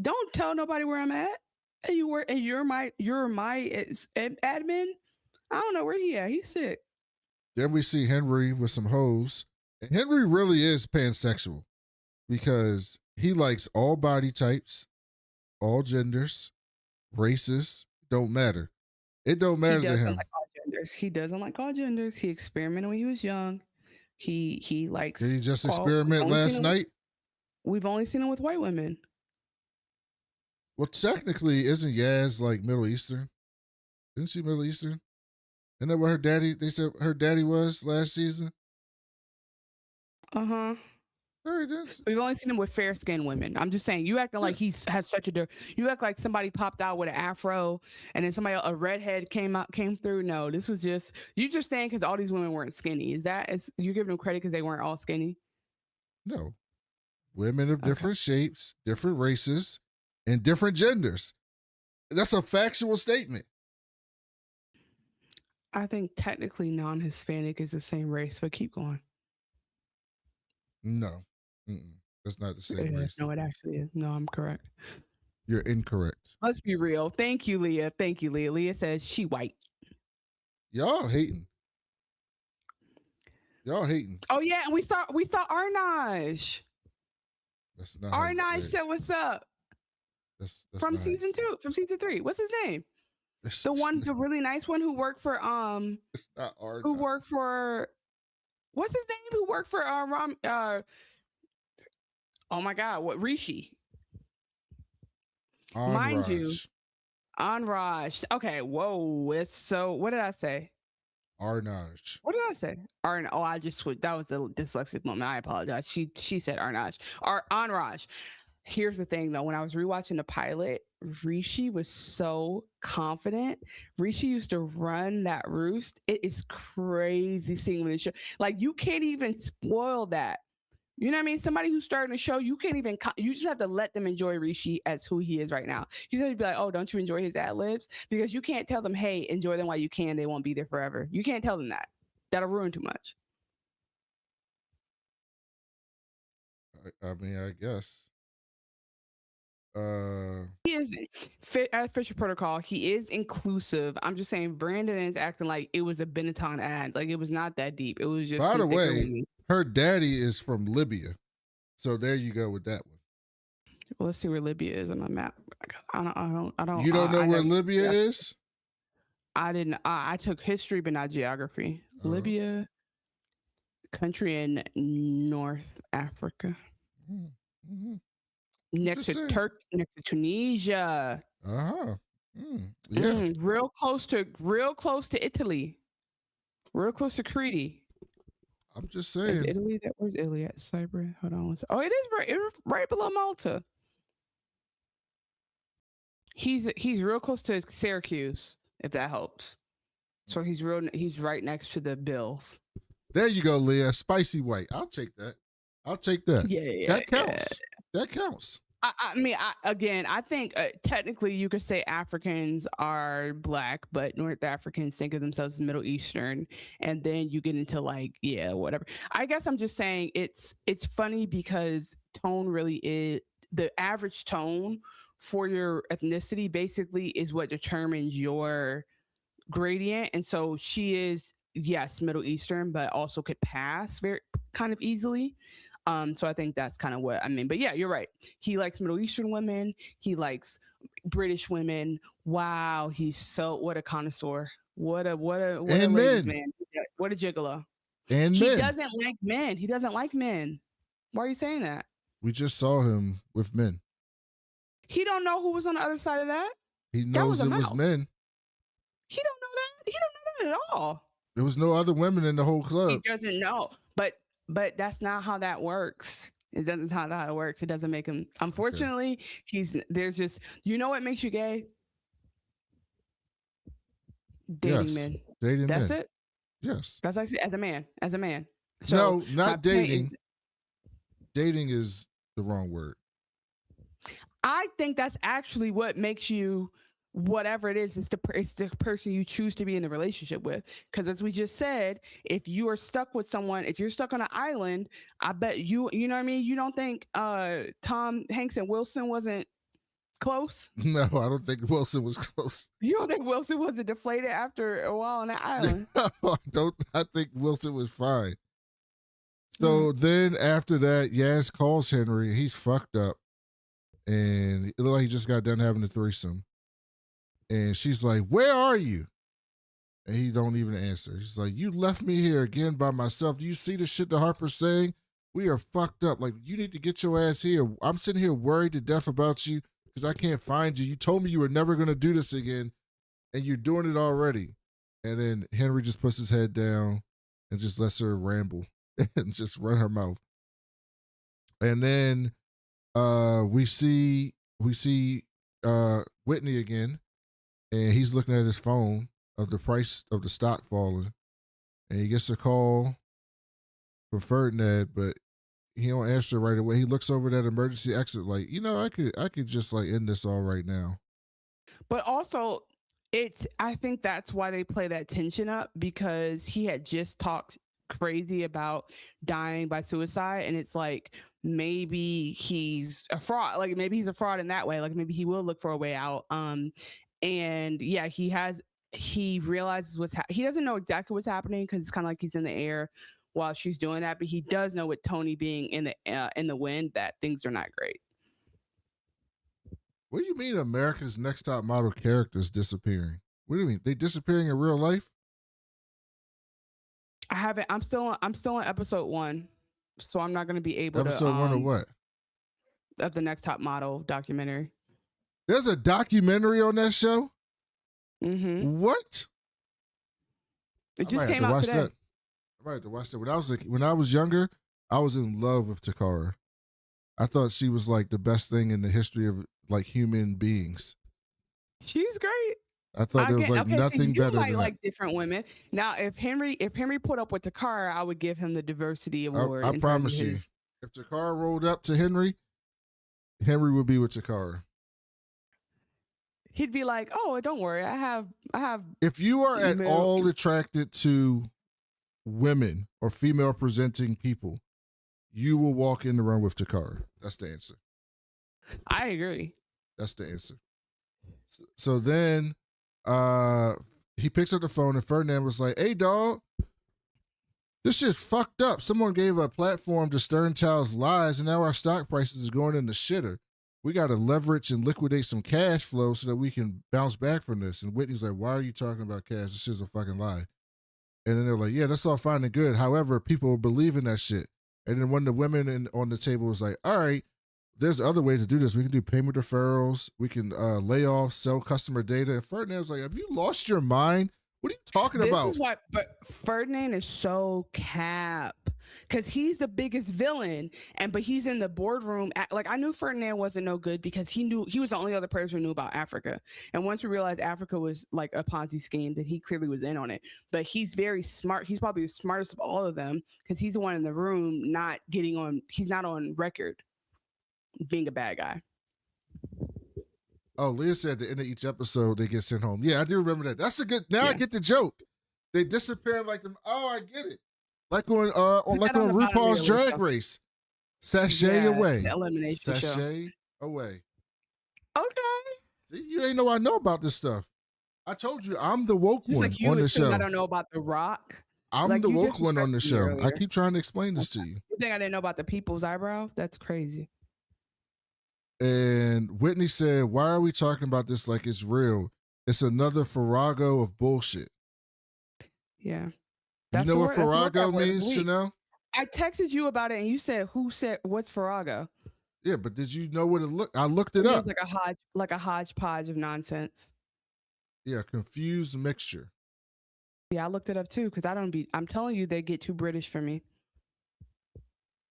don't tell nobody where I'm at. And you're my admin. I don't know where he at. He's sick. Then we see Henry with some hoes. And Henry really is pansexual because he likes all body types, all genders, races, don't matter. It don't matter to him. Like all genders. He doesn't like all genders. He experimented when he was young. He likes. Did he just experiment last night? We've only seen him with white women. Well, technically, isn't Yaz like Middle Eastern? Isn't she Middle Eastern? Isn't that what they said her daddy was last season? Uh-huh. We've only seen him with fair-skinned women. I'm just saying, you acting like he has such a... You act like somebody popped out with an afro and then a redhead came through. No, this was just... You just saying because all these women weren't skinny. You giving them credit because they weren't all skinny? No. Women of different shapes, different races, and different genders. That's a factual statement. I think technically non-Hispanic is the same race, but keep going. No. That's not the same race. No, it actually is. No, I'm correct. You're incorrect. Let's be real. Thank you, Leah. Leah says she white. Y'all hating. Oh yeah, and we saw Arnaj. That's not Arnaj said what's up. That's from season 2, from season 3. What's his name? The really nice one who worked for It's not Arnaj. Who worked for what's his name? Who worked for oh my God, what Rishi? Mind you, Anraj. Okay, whoa. It's so. What did I say? Arnaj. What did I say? Oh, I just switched. That was a dyslexic moment. I apologize. She said Arnaj. Anraj. Here's the thing though. When I was rewatching the pilot, Rishi was so confident. Rishi used to run that roost. It is crazy seeing the show. Like you can't even spoil that. You know what I mean? Somebody who's starting a show, you can't even, you just have to let them enjoy Rishi as who he is right now. You just have to be like, oh, don't you enjoy his ad libs? Because you can't tell them, hey, enjoy them while you can. They won't be there forever. You can't tell them that. That'll ruin too much. I mean, I guess. He is, as Fisher Protocol, he is inclusive. I'm just saying Brandon is acting like it was a Benetton ad. Like it was not that deep. It was just. By the way, her daddy is from Libya. So there you go with that one. Well, let's see where Libya is on my map. I don't. You don't know where Libya is? I didn't. I took history, but not geography. Libya, country in North Africa. Mm-hmm. Next to Turkey, next to Tunisia. Yeah. Real close to Italy. Real close to Crete. I'm just saying. Is Italy that? Where's Italy at? Cyprus. Hold on. Oh, it is right below Malta. He's real close to Syracuse, if that helps. So he's right next to the Bills. There you go, Leah. Spicy white. I'll take that. Yeah. That counts. Yeah. That counts. I mean, I think technically you could say Africans are black, but North Africans think of themselves as Middle Eastern, and then you get into like, yeah, whatever. I guess I'm just saying it's funny because tone really is the average tone for your ethnicity basically is what determines your gradient, and so she is, yes, Middle Eastern, but also could pass very kind of easily. So I think that's kind of what I mean. But yeah, you're right. He likes Middle Eastern women. He likes British women. Wow, what a connoisseur. What a ladies man. What a gigolo. And he doesn't like men. He doesn't like men. Why are you saying that? We just saw him with men. He don't know who was on the other side of that. He knows it was men. He don't know that. He don't know that at all. There was no other women in the whole club. He doesn't know. But that's not how that works. It doesn't how that works. It doesn't make him. Unfortunately, there's just, you know what makes you gay? Dating men. Dating that's men. It. Yes. That's actually as a man. So no, not dating. Dating is the wrong word. I think that's actually what makes you whatever it is, it's the person you choose to be in the relationship with. Because as we just said, if you are stuck with someone, if you're stuck on an island, I bet you know what I mean? You don't think Tom Hanks and Wilson wasn't close? No, I don't think Wilson was close. You don't think Wilson wasn't deflated after a while on that island? I think Wilson was fine. So then after that, Yaz calls Henry. He's fucked up. And it looked like he just got done having a threesome. And she's like, where are you? And he don't even answer. She's like, you left me here again by myself. Do you see the shit that Harper's saying? We are fucked up. Like, you need to get your ass here. I'm sitting here worried to death about you because I can't find you. You told me you were never going to do this again, and you're doing it already. And then Henry just puts his head down and just lets her ramble and just run her mouth. And then we see Whitney again. And he's looking at his phone of the price of the stock falling. And he gets a call from Ferdinand, but he don't answer right away. He looks over that emergency exit like, I could just like end this all right now. But also, I think that's why they play that tension up, because he had just talked crazy about dying by suicide. And it's like, maybe he's a fraud. Like, maybe he's a fraud in that way. Like, maybe he will look for a way out. And yeah, he realizes he doesn't know exactly what's happening because it's kind of like he's in the air while she's doing that, but he does know with Tony being in the wind that things are not great. What do you mean America's Next Top Model characters disappearing? What do you mean? They disappearing in real life? I haven't. I'm still on episode 1, so I'm not going to be able to. Episode 1 of what? Of the Next Top Model documentary. There's a documentary on that show? Mm-hmm. What? It just came out today. I might have to watch that. When I was younger, I was in love with Takara. I thought she was like the best thing in the history of like human beings. She's great. I thought there was nothing better than like different women. Now, if Henry put up with Takara, I would give him the diversity award. I promise you, if Takara rolled up to Henry would be with Takara. He'd be like, "Oh, don't worry, I have." If you are at all attracted to women or female presenting people, you will walk in the room with Takara. That's the answer. I agree. That's the answer. So then, he picks up the phone and Ferdinand was like, "Hey, dog, this shit's fucked up. Someone gave a platform to Sternchild's lies, and now our stock prices is going in the shitter. We got to leverage and liquidate some cash flow so that we can bounce back from this." And Whitney's like, "Why are you talking about cash? This shit's a fucking lie." And then they're like, "Yeah, that's all fine and good. However, people believe in that shit." And then one of the women on the table was like, "All right, there's other ways to do this. We can do payment deferrals. We can lay off, sell customer data." And Ferdinand was like, "Have you lost your mind? What are you talking about?" This is why, but Ferdinand is so cap because he's the biggest villain, but he's in the boardroom. Like, I knew Ferdinand wasn't no good because he was the only other person who knew about Africa. And once we realized Africa was like a Ponzi scheme, that he clearly was in on it. But he's very smart. He's probably the smartest of all of them because he's the one in the room he's not on record being a bad guy. Oh, Leah said at the end of each episode they get sent home. Yeah, I do remember that. That's a good. Now I get the joke. They disappear like them. Oh, I get it. Like on RuPaul's Drag Race. Sashay away. Sashay away. Okay. See, you ain't know I know about this stuff. I told you I'm the woke one like you on the show. I don't know about The Rock. I'm the woke one on the show. Earlier. I keep trying to explain this to you. You think I didn't know about the people's eyebrow? That's crazy. And Whitney said, "Why are we talking about this like it's real? It's another Farrago of bullshit." Yeah. You know what Farrago means, Chanel? I texted you about it and you said, what's Farrago? Yeah, but did you know what it looked? I looked it up. It's like a hodgepodge of nonsense. Yeah, confused mixture. Yeah, I looked it up too because I'm telling you, they get too British for me.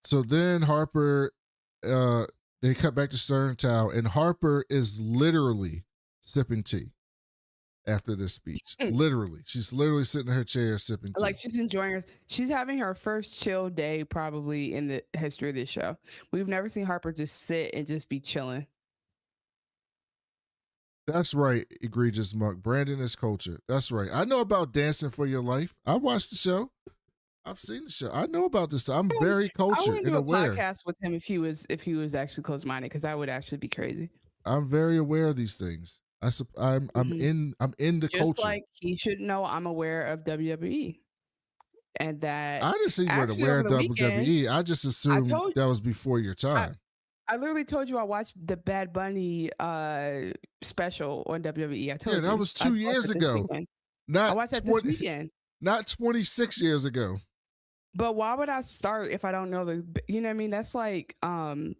So then Harper, they cut back to Sternchild, and Harper is literally sipping tea after this speech. Literally. She's literally sitting in her chair sipping tea. Like, she's enjoying her. She's having her first chill day probably in the history of this show. We've never seen Harper just sit and just be chilling. That's right, egregious monk. Brandon is culture. That's right. I know about Dancing for Your Life. I watched the show. I've seen the show. I know about this stuff. I'm very I cultured wouldn't and do a aware. podcast with him if he was actually close minded, because that would actually be crazy. I'm very aware of these things. I'm in the Just culture. like he should know, I'm aware of WWE, and that I didn't say you weren't actually aware over of the weekend, WWE. I just assumed told that was before your time. I literally told you I watched the Bad Bunny special on WWE. I told you. That was 2 years ago. I Not watched that this weekend. Not 26 years ago. But why would I start if I don't know you know what I mean? That's like, no,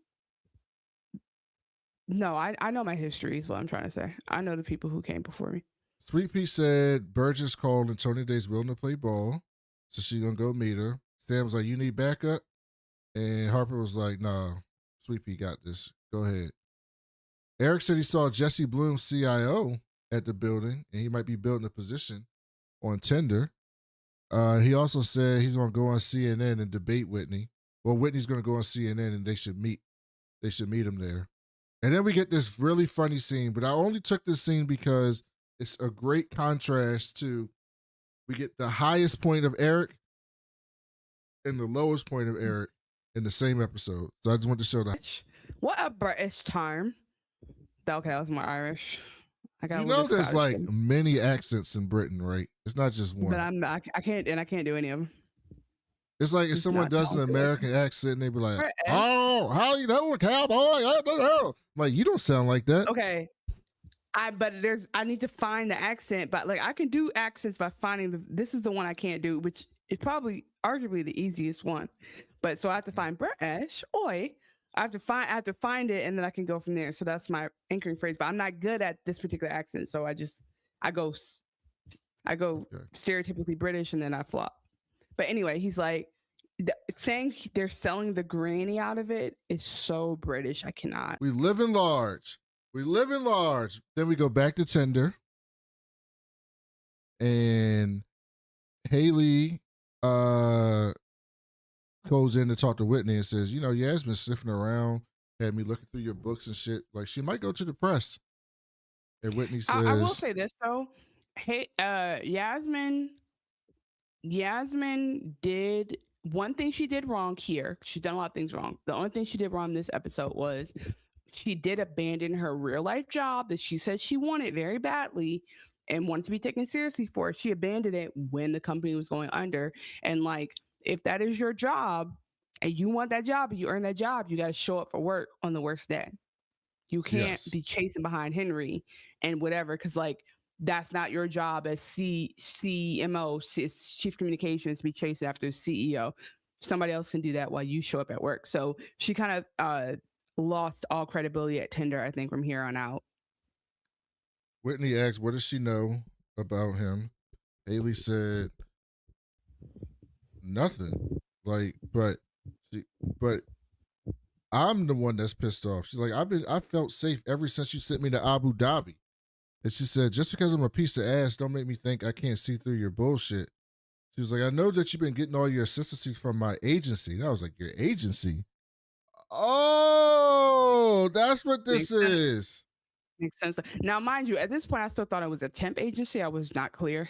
I know my history is what I'm trying to say. I know the people who came before me. Sweet Pea said Burgess called and Tony Day's willing to play ball, so she's gonna go meet her. Sam was like, "You need backup," and Harper was like, "Nah, Sweet Pea got this. Go ahead." Eric said he saw Jesse Bloom's CIO at the building, and he might be building a position on Tinder. He also said he's gonna go on CNN and debate Whitney. Well, Whitney's gonna go on CNN, and they should meet. They should meet him there. And then we get this really funny scene, but I only took this scene because it's a great contrast to, we get the highest point of Eric and the lowest point of Eric in the same episode. So I just want to show that. What a British term. Okay, that was more Irish. There's like many accents in Britain, right? It's not just one. But I can't do any of them. It's like if someone does an American accent and they be like, "Oh, how you doing, cowboy?" Like, you don't sound like that. Okay. I need to find the accent, but like I can do accents by finding this is the one I can't do, which is probably arguably the easiest one. But so I have to find British. I have to find it, and then I can go from there. So that's my anchoring phrase. But I'm not good at this particular accent, so I go stereotypically British, and then I flop. But anyway, he's like, saying they're selling the granny out of it is so British. I cannot. We live in large. Then we go back to Tinder, and Haley goes in to talk to Whitney and says, Yasmin's been sniffing around, had me looking through your books and shit. Like, she might go to the press. And Whitney says, I will say this though. Hey, Yasmin did one thing she did wrong here. She's done a lot of things wrong. The only thing she did wrong in this episode was she did abandon her real life job that she said she wanted very badly and wanted to be taken seriously for. She abandoned it when the company was going under. And like, if that is your job and you want that job and you earn that job, you got to show up for work on the worst day. You can't be chasing behind Henry and whatever, because like, that's not your job as CMO, Chief Communications, to be chasing after the CEO. Somebody else can do that while you show up at work. So she kind of lost all credibility at Tinder, I think, from here on out. Whitney asked, what does she know about him? Haley said, nothing. Like, but I'm the one that's pissed off. She's like, I felt safe ever since you sent me to Abu Dhabi. And she said, just because I'm a piece of ass, don't make me think I can't see through your bullshit. She was like, I know that you've been getting all your assistancy from my agency. And I was like, your agency? Oh, that's what this is. Makes sense. Now, mind you, at this point, I still thought it was a temp agency. I was not clear.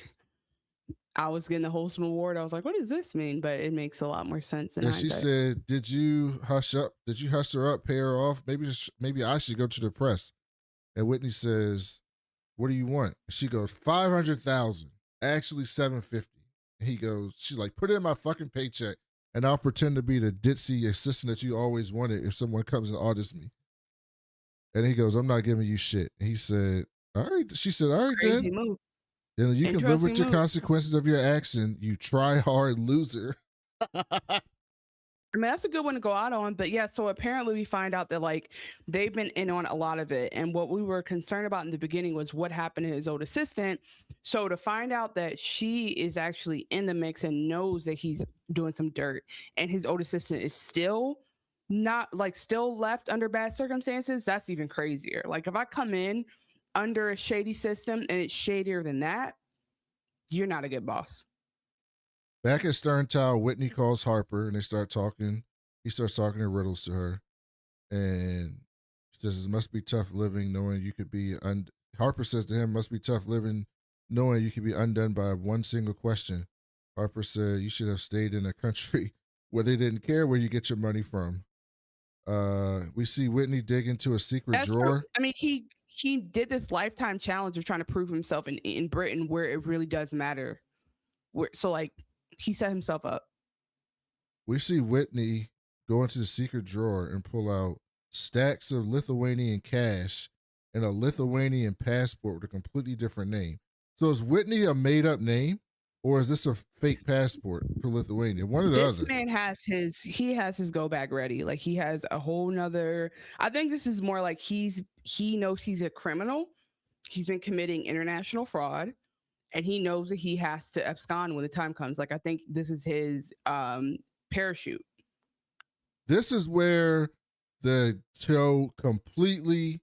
I was getting the Wholesome Award. I was like, what does this mean? But it makes a lot more sense. And she said, did you hush her up, pay her off? Maybe I should go to the press. And Whitney says, what do you want? She goes, 500,000, actually 750. And she's like, put it in my fucking paycheck and I'll pretend to be the ditzy assistant that you always wanted if someone comes and audits me. And he goes, I'm not giving you shit. And he said, all right. She said, all right, crazy then. Move. Then you can live with your consequences of your action, you try hard loser. I mean, that's a good one to go out on. But yeah, so apparently we find out that like they've been in on a lot of it. And what we were concerned about in the beginning was what happened to his old assistant. So to find out that she is actually in the mix and knows that he's doing some dirt and his old assistant is still left under bad circumstances, that's even crazier. Like if I come in under a shady system and it's shadier than that, you're not a good boss. Back at Stern Tower, Whitney calls Harper and they start talking. He starts talking in riddles to her. And she says, it must be tough living knowing you could be Harper says to him, must be tough living knowing you can be undone by one single question. Harper said, you should have stayed in a country where they didn't care where you get your money from. We see Whitney dig into a secret drawer. I mean, he did this lifetime challenge of trying to prove himself in Britain where it really does matter. So like he set himself up. We see Whitney go into the secret drawer and pull out stacks of Lithuanian cash and a Lithuanian passport with a completely different name. So is Whitney a made up name, or is this a fake passport for Lithuania? One or the other. This man has his go bag ready. Like he has a whole nother. I think this is more like he knows he's a criminal. He's been committing international fraud, and he knows that he has to abscond when the time comes. Like I think this is his parachute. This is where the show completely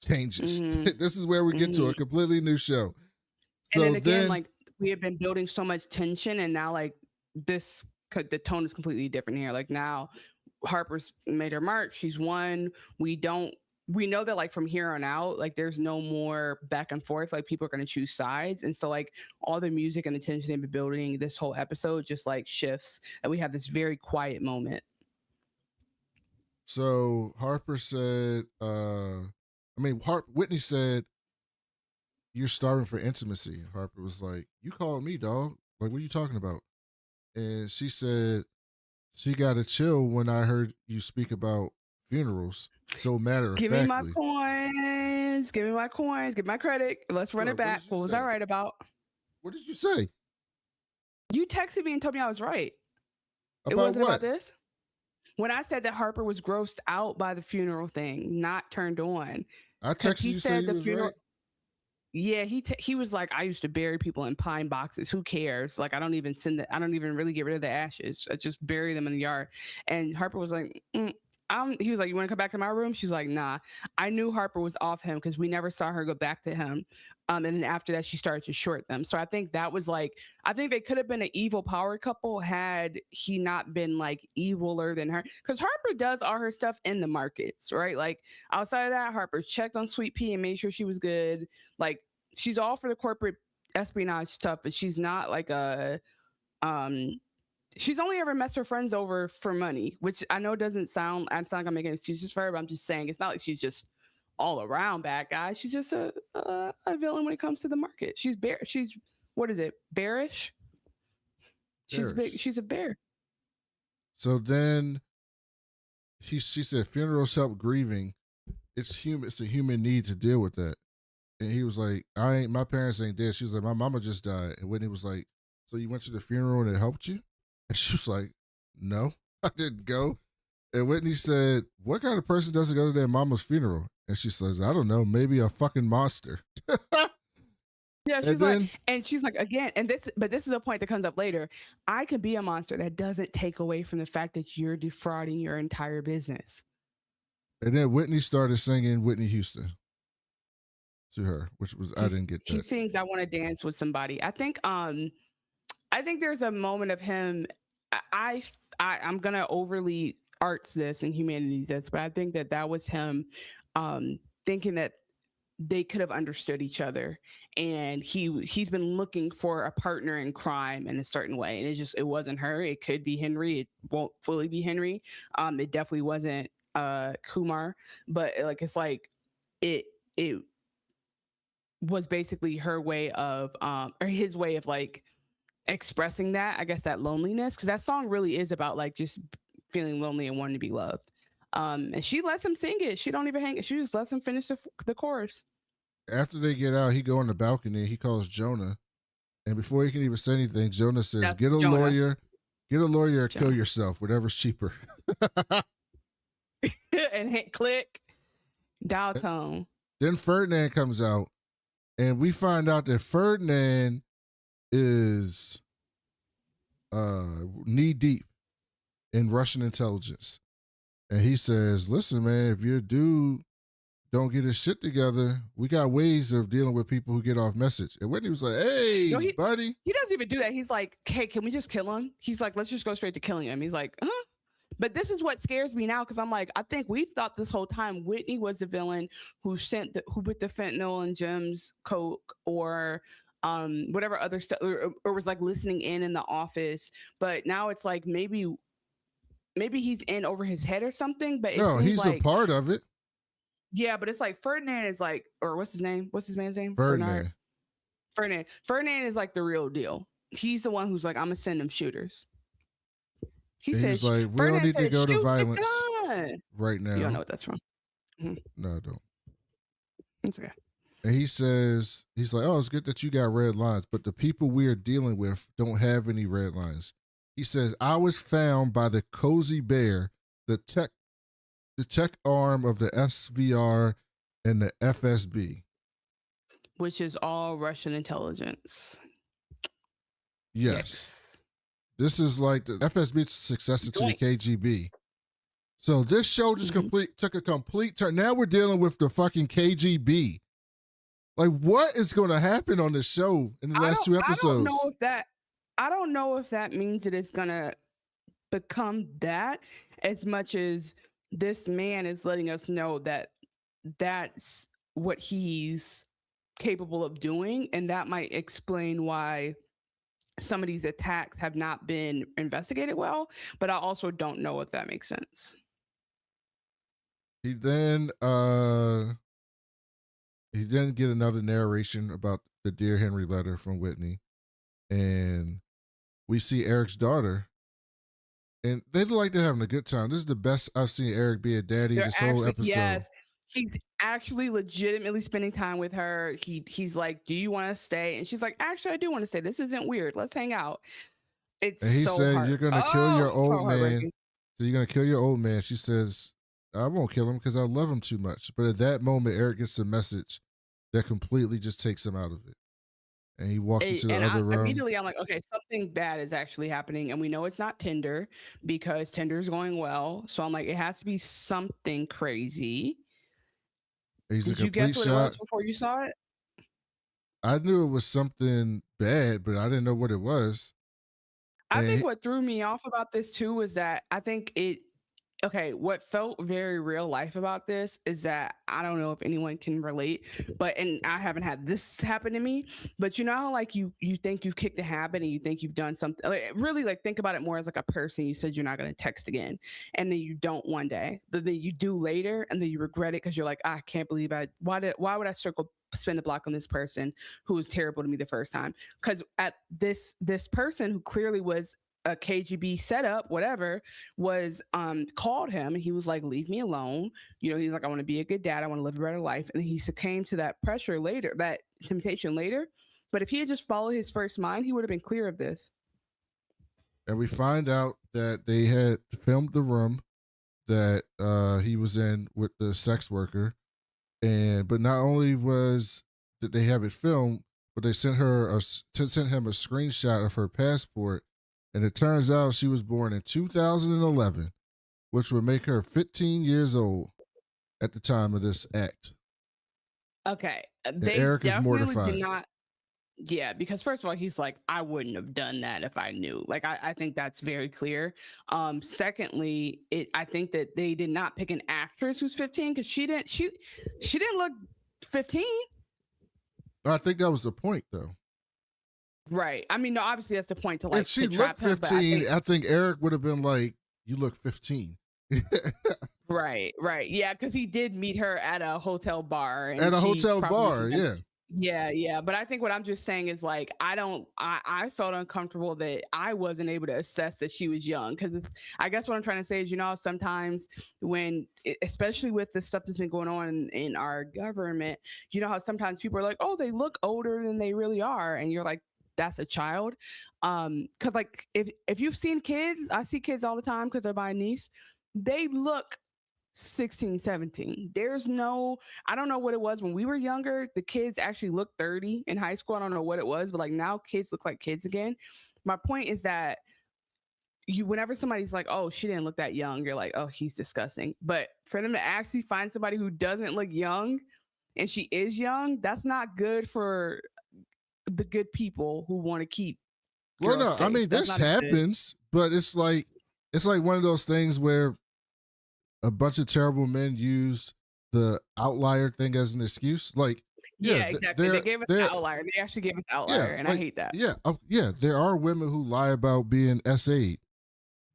changes. Mm-hmm. This is where we get to a completely new show. So and then again, like we have been building so much tension, and now like the tone is completely different here. Like now Harper's made her mark. She's won. We know that like from here on out, like there's no more back and forth. Like people are going to choose sides. And so like all the music and the tension they've been building this whole episode just like shifts, and we have this very quiet moment. So Harper said, Whitney said, you're starving for intimacy. And Harper was like, you called me, dog. Like, what are you talking about? And she said, she got to chill when I heard you speak about funerals. So matter of factly. Give me my coins. Give me my coins. Give my credit. Let's run it back. What was I right about? What did you say? You texted me and told me I was right. About it wasn't what? About this. When I said that Harper was grossed out by the funeral thing, not turned on. I texted you said the funeral. Right? Yeah, he was like, I used to bury people in pine boxes. Who cares? Like, I don't even really get rid of the ashes. I just bury them in the yard. And Harper was like, he was like, you want to come back to my room? She's like, nah. I knew Harper was off him because we never saw her go back to him. And then after that, she started to short them. So I think that was like, I think they could have been an evil power couple had he not been like eviler than her. Because Harper does all her stuff in the markets, right? Like outside of that, Harper checked on Sweet Pea and made sure she was good. Like she's all for the corporate espionage stuff, but she's not like a, she's only ever messed her friends over for money, which I know doesn't sound, I'm not gonna make any excuses for her, but I'm just saying it's not like she's just all around bad guy. She's just a villain when it comes to the market. She's what is it? Bearish? She's big. She's a bear. So then she said funerals help grieving. It's a human need to deal with that. And he was like, my parents ain't dead. She was like, my mama just died. And Whitney was like, so you went to the funeral and it helped you? And she was like, no, I didn't go. And Whitney said, what kind of person doesn't go to their mama's funeral? And she says, I don't know, maybe a fucking monster. Yeah, she's like, again, but this is a point that comes up later. I can be a monster. That doesn't take away from the fact that you're defrauding your entire business. And then Whitney started singing Whitney Houston to her, which was, I didn't get that. She sings, I Want to Dance with Somebody. I think there's a moment of him. I'm going to overly arts this and humanities this, but I think that was him thinking that they could have understood each other, and he's been looking for a partner in crime in a certain way, and it wasn't her. It could be Henry. It won't fully be Henry. It definitely wasn't Kumar, but like it's like it was basically her way of or his way of like expressing that, I guess, that loneliness, because that song really is about like just feeling lonely and wanting to be loved. And she lets him sing it. She don't even hang it. She just lets him finish the chorus. After they get out, he go on the balcony. He calls Jonah, and before he can even say anything, Jonah says, "Get a lawyer, or kill yourself. Whatever's cheaper." And hit click, dial tone. Then Ferdinand comes out, and we find out that Ferdinand is knee deep in Russian intelligence. And he says, listen, man, if your dude don't get his shit together, we got ways of dealing with people who get off message. And Whitney was like, hey, buddy. He doesn't even do that. He's like, hey, can we just kill him? He's like, let's just go straight to killing him. He's like, huh? But this is what scares me now, because I'm like, I think we thought this whole time Whitney was the villain who put the fentanyl in Jim's coke, or whatever other stuff, or was like listening in the office. But now it's like maybe he's in over his head or something. But no, he's like, a part of it. Yeah, but it's like Ferdinand is like, or what's his name? What's his man's name? Ferdinand. Ferdinand is like the real deal. He's the one who's like, I'm gonna send them shooters. He says, like, we don't need to go to violence right now. You don't know what that's from. Mm-hmm. No, I don't. It's okay. And he says, he's like, oh, it's good that you got red lines, but the people we are dealing with don't have any red lines. He says, I was found by the Cozy Bear, the tech arm of the SVR and the FSB. Which is all Russian intelligence. Yes. This is like the FSB's successor to the KGB. So this show just took a complete turn. Now we're dealing with the fucking KGB. Like, what is going to happen on this show in the last 2 episodes? I don't know if that means that it's going to become that, as much as this man is letting us know that that's what he's capable of doing, and that might explain why some of these attacks have not been investigated well. But I also don't know if that makes sense. He then get another narration about the Dear Henry letter from Whitney, and we see Eric's daughter, and they look like they're having a good time. This is the best I've seen Eric be a daddy this whole episode. Yes, he's actually legitimately spending time with her. He's like, do you want to stay? And she's like, actually, I do want to stay. This isn't weird. Let's hang out. And he said, you're going to kill your old man. So you're going to kill your old man. She says, I won't kill him because I love him too much. But at that moment, Eric gets a message that completely just takes him out of it. And he walks into the other room. Immediately, I'm like, okay, something bad is actually happening. And we know it's not Tinder, because Tinder's going well. So I'm like, it has to be something crazy. Did you guess what it was before you saw it? I knew it was something bad, but I didn't know what it was. I think what threw me off about this too was that I think what felt very real life about this is that I don't know if anyone can relate, and I haven't had this happen to me, but you know how like you think you've kicked a habit and you think you've done something, like, really like think about it more as like a person. You said you're not going to text again, and then you don't one day, but then you do later, and then you regret it because you're like, I can't believe why would I spend the block on this person who was terrible to me the first time? Because at this person who clearly was a KGB setup, whatever, was called him, and he was like, leave me alone. You know, he's like, I want to be a good dad. I want to live a better life. And he succumbed to that pressure later, that temptation later. But if he had just followed his first mind, he would have been clear of this. And we find out that they had filmed the room that he was in with the sex worker. But not only did they have it filmed, but they sent him a screenshot of her passport. And it turns out she was born in 2011, which would make her 15 years old at the time of this act. Okay. Eric is mortified. Yeah, because first of all, he's like, I wouldn't have done that if I knew. Like, I think that's very clear. Secondly, I think that they did not pick an actress who's 15 because she didn't look 15. I think that was the point, though. Right. I mean, no, obviously that's the point to like. If she looked 15, I think Eric would have been like, you look 15. Right. Yeah, because he did meet her at a hotel bar. Yeah. But I think what I'm just saying is like, I felt uncomfortable that I wasn't able to assess that she was young. Because I guess what I'm trying to say is, you know, sometimes especially with the stuff that's been going on in our government, you know how sometimes people are like, oh, they look older than they really are. And you're like, that's a child. Because like if you've seen kids, I see kids all the time because they're my niece, they look 16, 17. I don't know what it was when we were younger. The kids actually looked 30 in high school. I don't know what it was, but like now kids look like kids again. My point is that whenever somebody's like, oh, she didn't look that young, you're like, oh, he's disgusting. But for them to actually find somebody who doesn't look young and she is young, that's not good for the good people who want to keep. Well, no, safe. I mean, this happens, but it's like, it's like one of those things where a bunch of terrible men use the outlier thing as an excuse. Like, yeah, exactly. They gave us the outlier. They actually gave us outlier, and I hate that. Yeah, there are women who lie about being S8,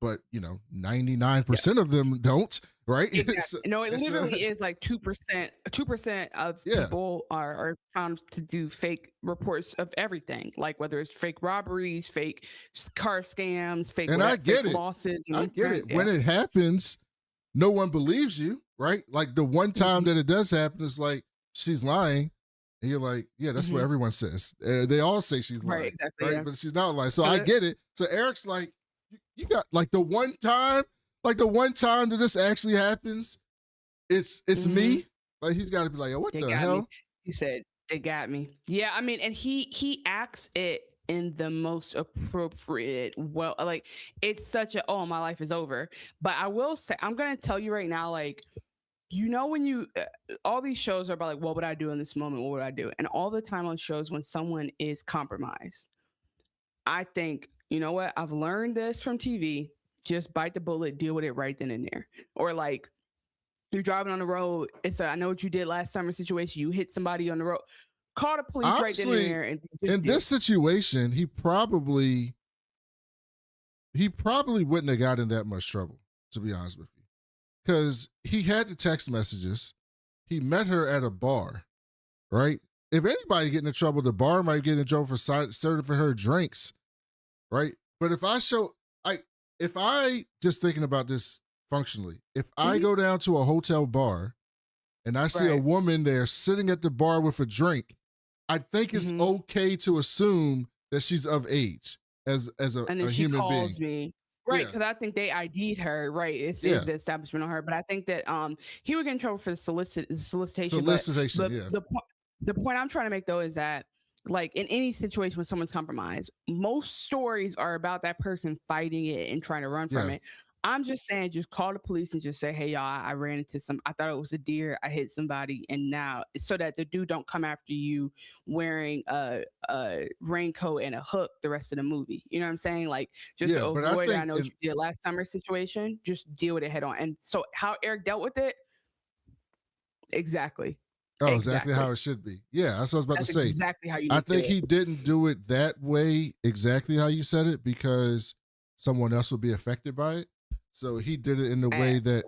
but 99% of them don't, right? Exactly. No, it literally is like 2%. 2% of people are found to do fake reports of everything, like whether it's fake robberies, fake car scams, fake, and I get it. losses. I get it. When it happens, no one believes you, right? Like the one time that it does happen, it's like she's lying. And you're like, yeah, that's what everyone says. They all say she's lying, right? Exactly, right? Yeah. But she's not lying. So I get it. So Eric's like, you got like the one time that this actually happens, it's me. Like he's got to be like, oh, what the hell? Me. He said they got me. Yeah, I mean, and he acts it in the most appropriate. Well, like it's such a my life is over. But I will say, I'm gonna tell you right now, like. When you all these shows are about like, what would I do in this moment? What would I do? And all the time on shows when someone is compromised, I think, you know what? I've learned this from TV. Just bite the bullet, deal with it right then and there. Or like you're driving on the road. It's I know what you did last summer situation. You hit somebody on the road. Call the police right then and there. And in this situation, he probably wouldn't have gotten that much trouble, to be honest with you. Because he had the text messages. He met her at a bar, right? If anybody getting in trouble, the bar might get in trouble for serving for her drinks, right? But if I just thinking about this functionally, if I go down to a hotel bar and I see a woman there sitting at the bar with a drink, I think it's okay to assume that she's of age as a human being. Me. Right, because I think they ID'd her. Right, it's the establishment on her, but I think that he would get in trouble for the solicitation. Solicitation, the point I'm trying to make though is that like in any situation when someone's compromised, most stories are about that person fighting it and trying to run from it. I'm just saying, just call the police and just say, hey, y'all, I ran into I thought it was a deer. I hit somebody. And now so that the dude don't come after you wearing a raincoat and a hook the rest of the movie. You know what I'm saying? Like just to avoid, I know what you did last summer situation, just deal with it head on. And so how Eric dealt with it? Exactly. Oh, exactly how it should be. Yeah, that's what I was about to say. Exactly how you I think he didn't do it that way, exactly how you said it, because someone else would be affected by it. So he did it in the way that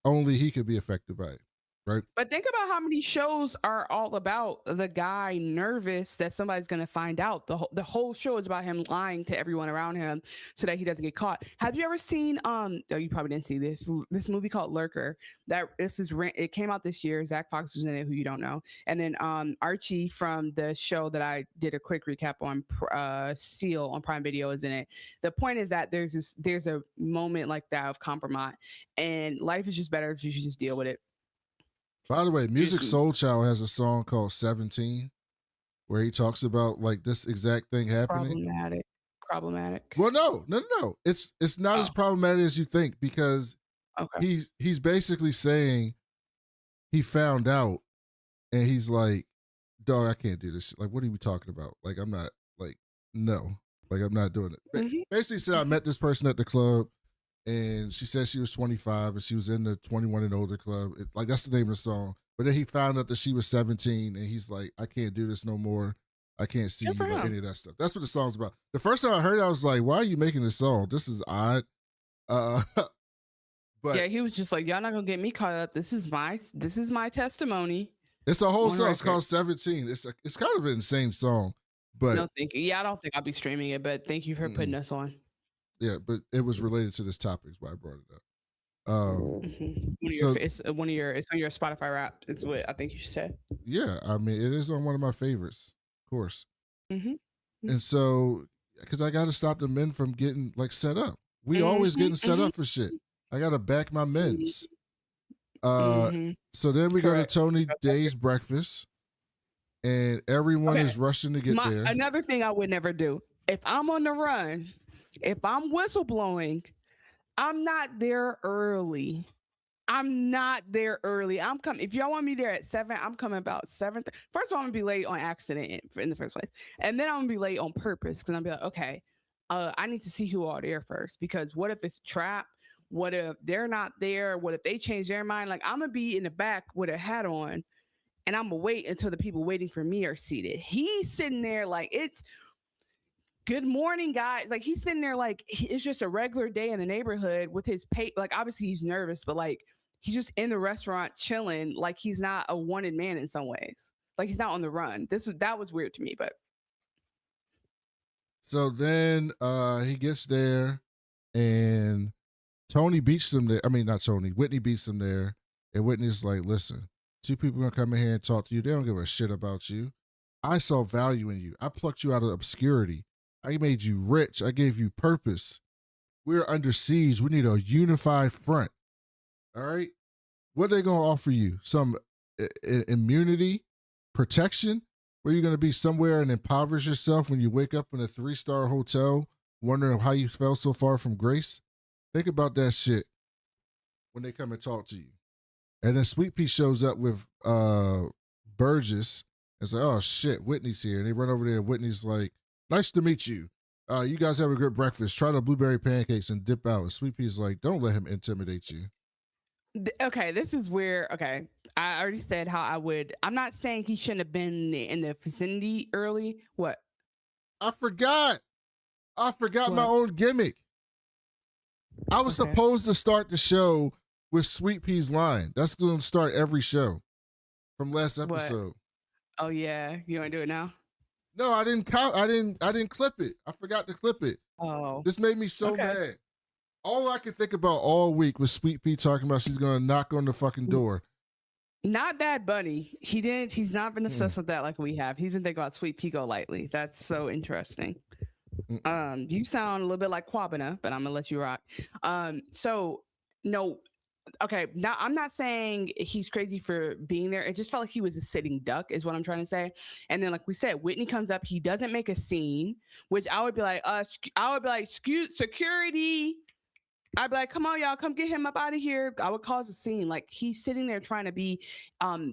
only he could be affected by it, right? But think about how many shows are all about the guy nervous that somebody's going to find out. The whole show is about him lying to everyone around him so that he doesn't get caught. Have you ever seen you probably didn't see this movie called Lurker? It came out this year. Zach Fox was in it, who you don't know. And then Archie from the show that I did a quick recap on, Seal on Prime Video, is in it. The point is that there's a moment like that of compromise, and life is just better if you should just deal with it. By the way, Music Soul Child has a song called 17 where he talks about like this exact thing happening. Problematic. Well, no. It's not as problematic as you think, because he's basically saying he found out and he's like, dog, I can't do this shit. Like, what are we talking about? Like, I'm not I'm not doing it. Basically said, I met this person at the club and she said she was 25 and she was in the 21 and older club. Like, that's the name of the song. But then he found out that she was 17 and he's like, I can't do this no more. I can't see you, like, any of that stuff. That's what the song's about. The first time I heard it, I was like, why are you making this song? This is odd. But yeah, he was just like, y'all not gonna get me caught up. This is my testimony. It's a whole song. It's called 17. It's kind of an insane song. But no, thank you. Yeah, I don't think I'll be streaming it, but thank you for putting us on. Yeah, but it was related to this topic, is why I brought it up. It's on your Spotify rap. It's what I think you said. Yeah, I mean, it is on one of my favorites, of course. And so, because I got to stop the men from getting like set up. We always getting set up for shit. I got to back my men's. So then we go to Tony Day's breakfast, and everyone is rushing to get there. Another thing I would never do, if I'm on the run, if I'm whistleblowing, I'm not there early. I'm coming. If y'all want me there at 7, I'm coming about 7. First of all, I'm gonna be late on accident in the first place, and then I'm gonna be late on purpose because I'm be like, okay, I need to see who all there first, because what if it's a trap? What if they're not there? What if they change their mind? Like, I'm gonna be in the back with a hat on, and I'm gonna wait until the people waiting for me are seated. He's sitting there like it's good morning, guys. Like, he's sitting there like it's just a regular day in the neighborhood with his pay. Like, obviously he's nervous, but like he's just in the restaurant chilling. Like, he's not a wanted man in some ways. Like, he's not on the run. That was weird to me, but. So then he gets there, and Tony beats him there. I mean, not Tony. Whitney beats him there, and Whitney's like, "Listen, two people gonna come in here and talk to you. They don't give a shit about you. I saw value in you. I plucked you out of obscurity. I made you rich. I gave you purpose. We're under siege. We need a unified front. All right. What are they gonna offer you? Some immunity, protection? Where you're going to be somewhere and impoverish yourself when you wake up in a 3-star hotel wondering how you fell so far from grace? Think about that shit when they come and talk to you. And then Sweet Pea shows up with Burgess and say, oh shit, Whitney's here. And they run over there. Whitney's like, nice to meet you. You guys have a good breakfast. Try the blueberry pancakes and dip out. And Sweet Pea's like, don't let him intimidate you. Okay, this is where, okay, I already said how I'm not saying he shouldn't have been in the vicinity early. What? I forgot What? my own gimmick. I was supposed to start the show with Sweet Pea's line. That's going to start every show from last episode. What? Oh yeah, you want to do it now? No, I didn't clip it. I forgot to clip it. Oh. This made me so mad. All I could think about all week was Sweet Pea talking about she's going to knock on the fucking door. Not Bad Bunny. He's not been obsessed with that like we have. He's been thinking about Sweet Pea Go Lightly. That's so interesting. You sound a little bit like Kwabena, but I'm gonna let you rock. So no, okay. Now I'm not saying he's crazy for being there. It just felt like he was a sitting duck, is what I'm trying to say. And then, like we said, Whitney comes up. He doesn't make a scene, which I would be like, excuse security. I'd be like, come on, y'all, come get him up out of here. I would cause a scene. Like, he's sitting there trying to be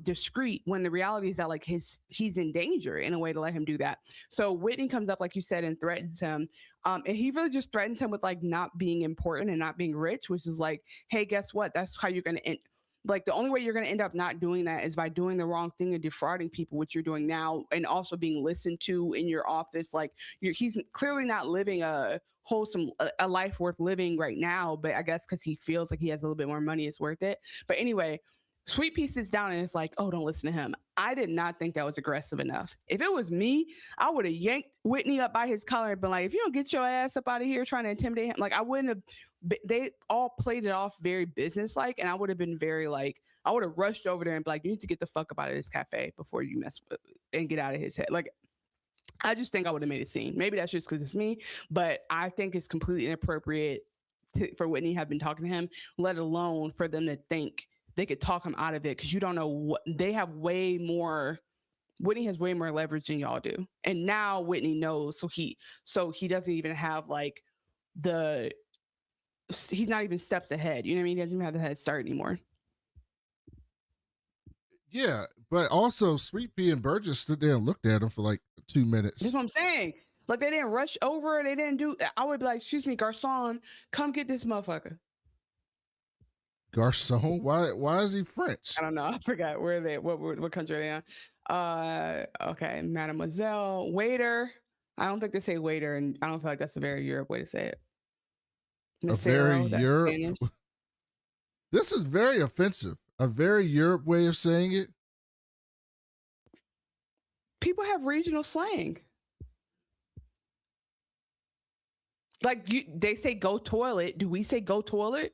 discreet when the reality is that like he's in danger in a way to let him do that. So Whitney comes up, like you said, and threatens him. And he really just threatens him with like not being important and not being rich, which is like, hey, guess what? That's how you're going to end. Like, the only way you're going to end up not doing that is by doing the wrong thing and defrauding people, which you're doing now, and also being listened to in your office. Like, he's clearly not living a wholesome a life worth living right now, but I guess because he feels like he has a little bit more money, it's worth it. But anyway, Sweet Pea sits down and it's like, oh, don't listen to him. I did not think that was aggressive enough. If it was me, I would have yanked Whitney up by his collar and been like, if you don't get your ass up out of here trying to intimidate him, like, I wouldn't have. They all played it off very business-like, and I would have been very like, I would have rushed over there and be like, you need to get the fuck up out of this cafe before you mess with and get out of his head. Like, I just think I would have made a scene. Maybe that's just because it's me, but I think it's completely inappropriate for Whitney to have been talking to him, let alone for them to think they could talk him out of it, because you don't know what they have. Way more. Whitney has way more leverage than y'all do, and now Whitney knows, so he doesn't even have like he's not even steps ahead. You know what I mean? He doesn't even have the head start anymore. Yeah, but also Sweet Pea and Burgess stood there and looked at him for like 2 minutes. That's what I'm saying. Like, they didn't rush over. They didn't do. I would be like, excuse me, garçon, come get this motherfucker. Garçon? Why is he French? I don't know. I forgot where they. What country are they on? Okay, mademoiselle, waiter. I don't think they say waiter, and I don't feel like that's a very Europe way to say it. Mesero, that's Europe. Spanish. This is very offensive. A very Europe way of saying it. People have regional slang. Like, they say go toilet. Do we say go toilet?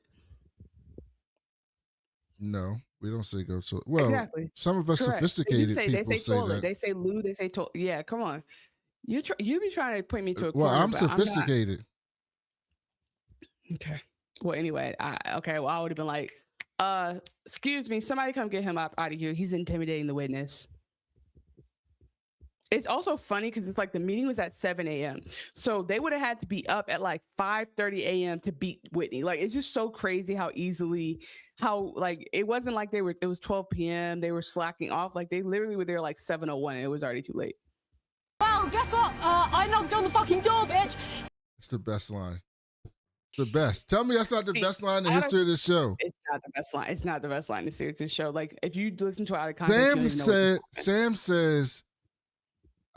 No, we don't say go toilet. Well, exactly. Some of us sophisticated people they say toilet. That. They say loo. They say toilet. Yeah, come on. You be trying to point me to a corner. Well, I'm I'm sophisticated. Okay. Well, anyway, I would have been like, excuse me, somebody come get him up out of here. He's intimidating the witness. It's also funny because it's like the meeting was at 7 a.m. So they would have had to be up at like 5:30 a.m. to beat Whitney. Like, it's just so crazy how like, it wasn't like it was 12 p.m. They were slacking off. Like, they literally were there like 7:01 and it was already too late. Well, guess what? I knocked on the fucking door, bitch. It's the best line. The best. Tell me that's not the best line in the history of the show. It's not the best line. It's not the best line in the series of the show. Like, if you listen to it out of context, Sam says,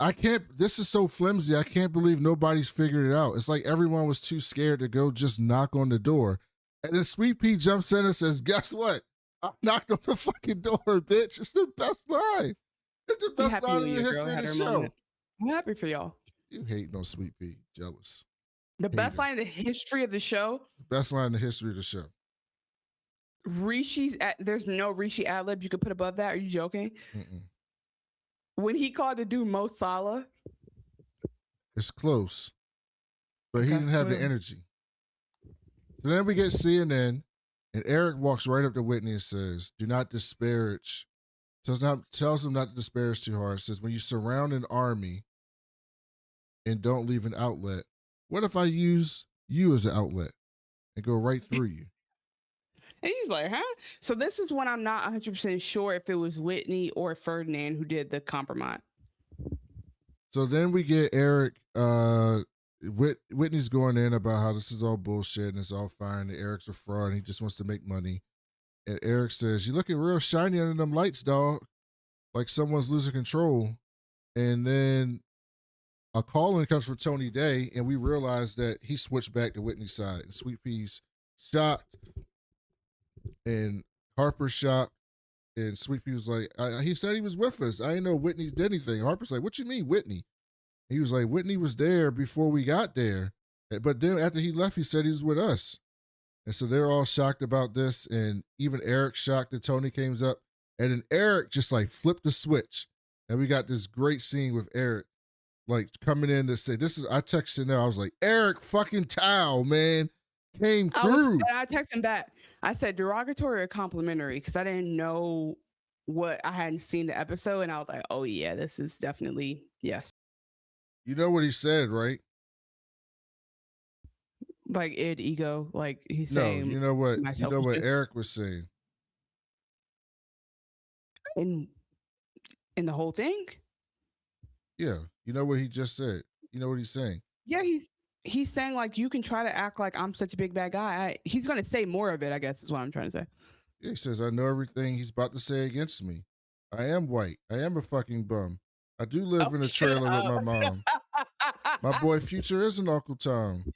I can't, this is so flimsy. I can't believe nobody's figured it out. It's like everyone was too scared to go just knock on the door. And then Sweet Pea jumps in and says, guess what? I knocked on the fucking door, bitch. It's the best line. It's the best line in the history of the show. I'm happy for y'all. You hating on Sweet Pea. Jealous. The best line in the history of the show? Best line in the history of the show. There's no Rishi ad-lib you could put above that. Are you joking? Mm-mm. When he called the dude Mo Salah. It's close. But he didn't have the energy. So then we get CNN, and Eric walks right up to Whitney and says, do not disparage. Tells him not to disparage too hard. Says, when you surround an army and don't leave an outlet, what if I use you as an outlet and go right through you? And he's like, huh? So this is when I'm not 100% sure if it was Whitney or Ferdinand who did the compromise. So then we get Eric, Whitney's going in about how this is all bullshit and it's all fine. And Eric's a fraud and he just wants to make money. And Eric says, you're looking real shiny under them lights, dog. Like someone's losing control. And then a call in comes from Tony Day, and we realize that he switched back to Whitney's side. And Sweet Pea's shocked, and Harper's shocked, and Sweet Pea was like, he said he was with us. I didn't know Whitney did anything. Harper's like, what you mean, Whitney? He was like, Whitney was there before we got there. But then after he left, he said he was with us. And so they're all shocked about this, and even Eric's shocked that Tony came up. And then Eric just like flipped the switch. And we got this great scene with Eric like coming in to say, I texted now. I was like, Eric fucking Tao, man, came through. I texted him back. I said derogatory or complimentary because I didn't know what I hadn't seen the episode. And I was like, oh yeah, this is definitely, yes. You know what he said, right? Like ego, like he's saying. You know what Eric was saying. In the whole thing? Yeah, you know what he just said. You know what he's saying. Yeah, he's saying like you can try to act like I'm such a big bad guy. He's gonna say more of it, I guess is what I'm trying to say. Yeah, he says I know everything he's about to say against me. I am white. I am a fucking bum. I do live in a trailer with my mom. My boy Future is an Uncle Tom.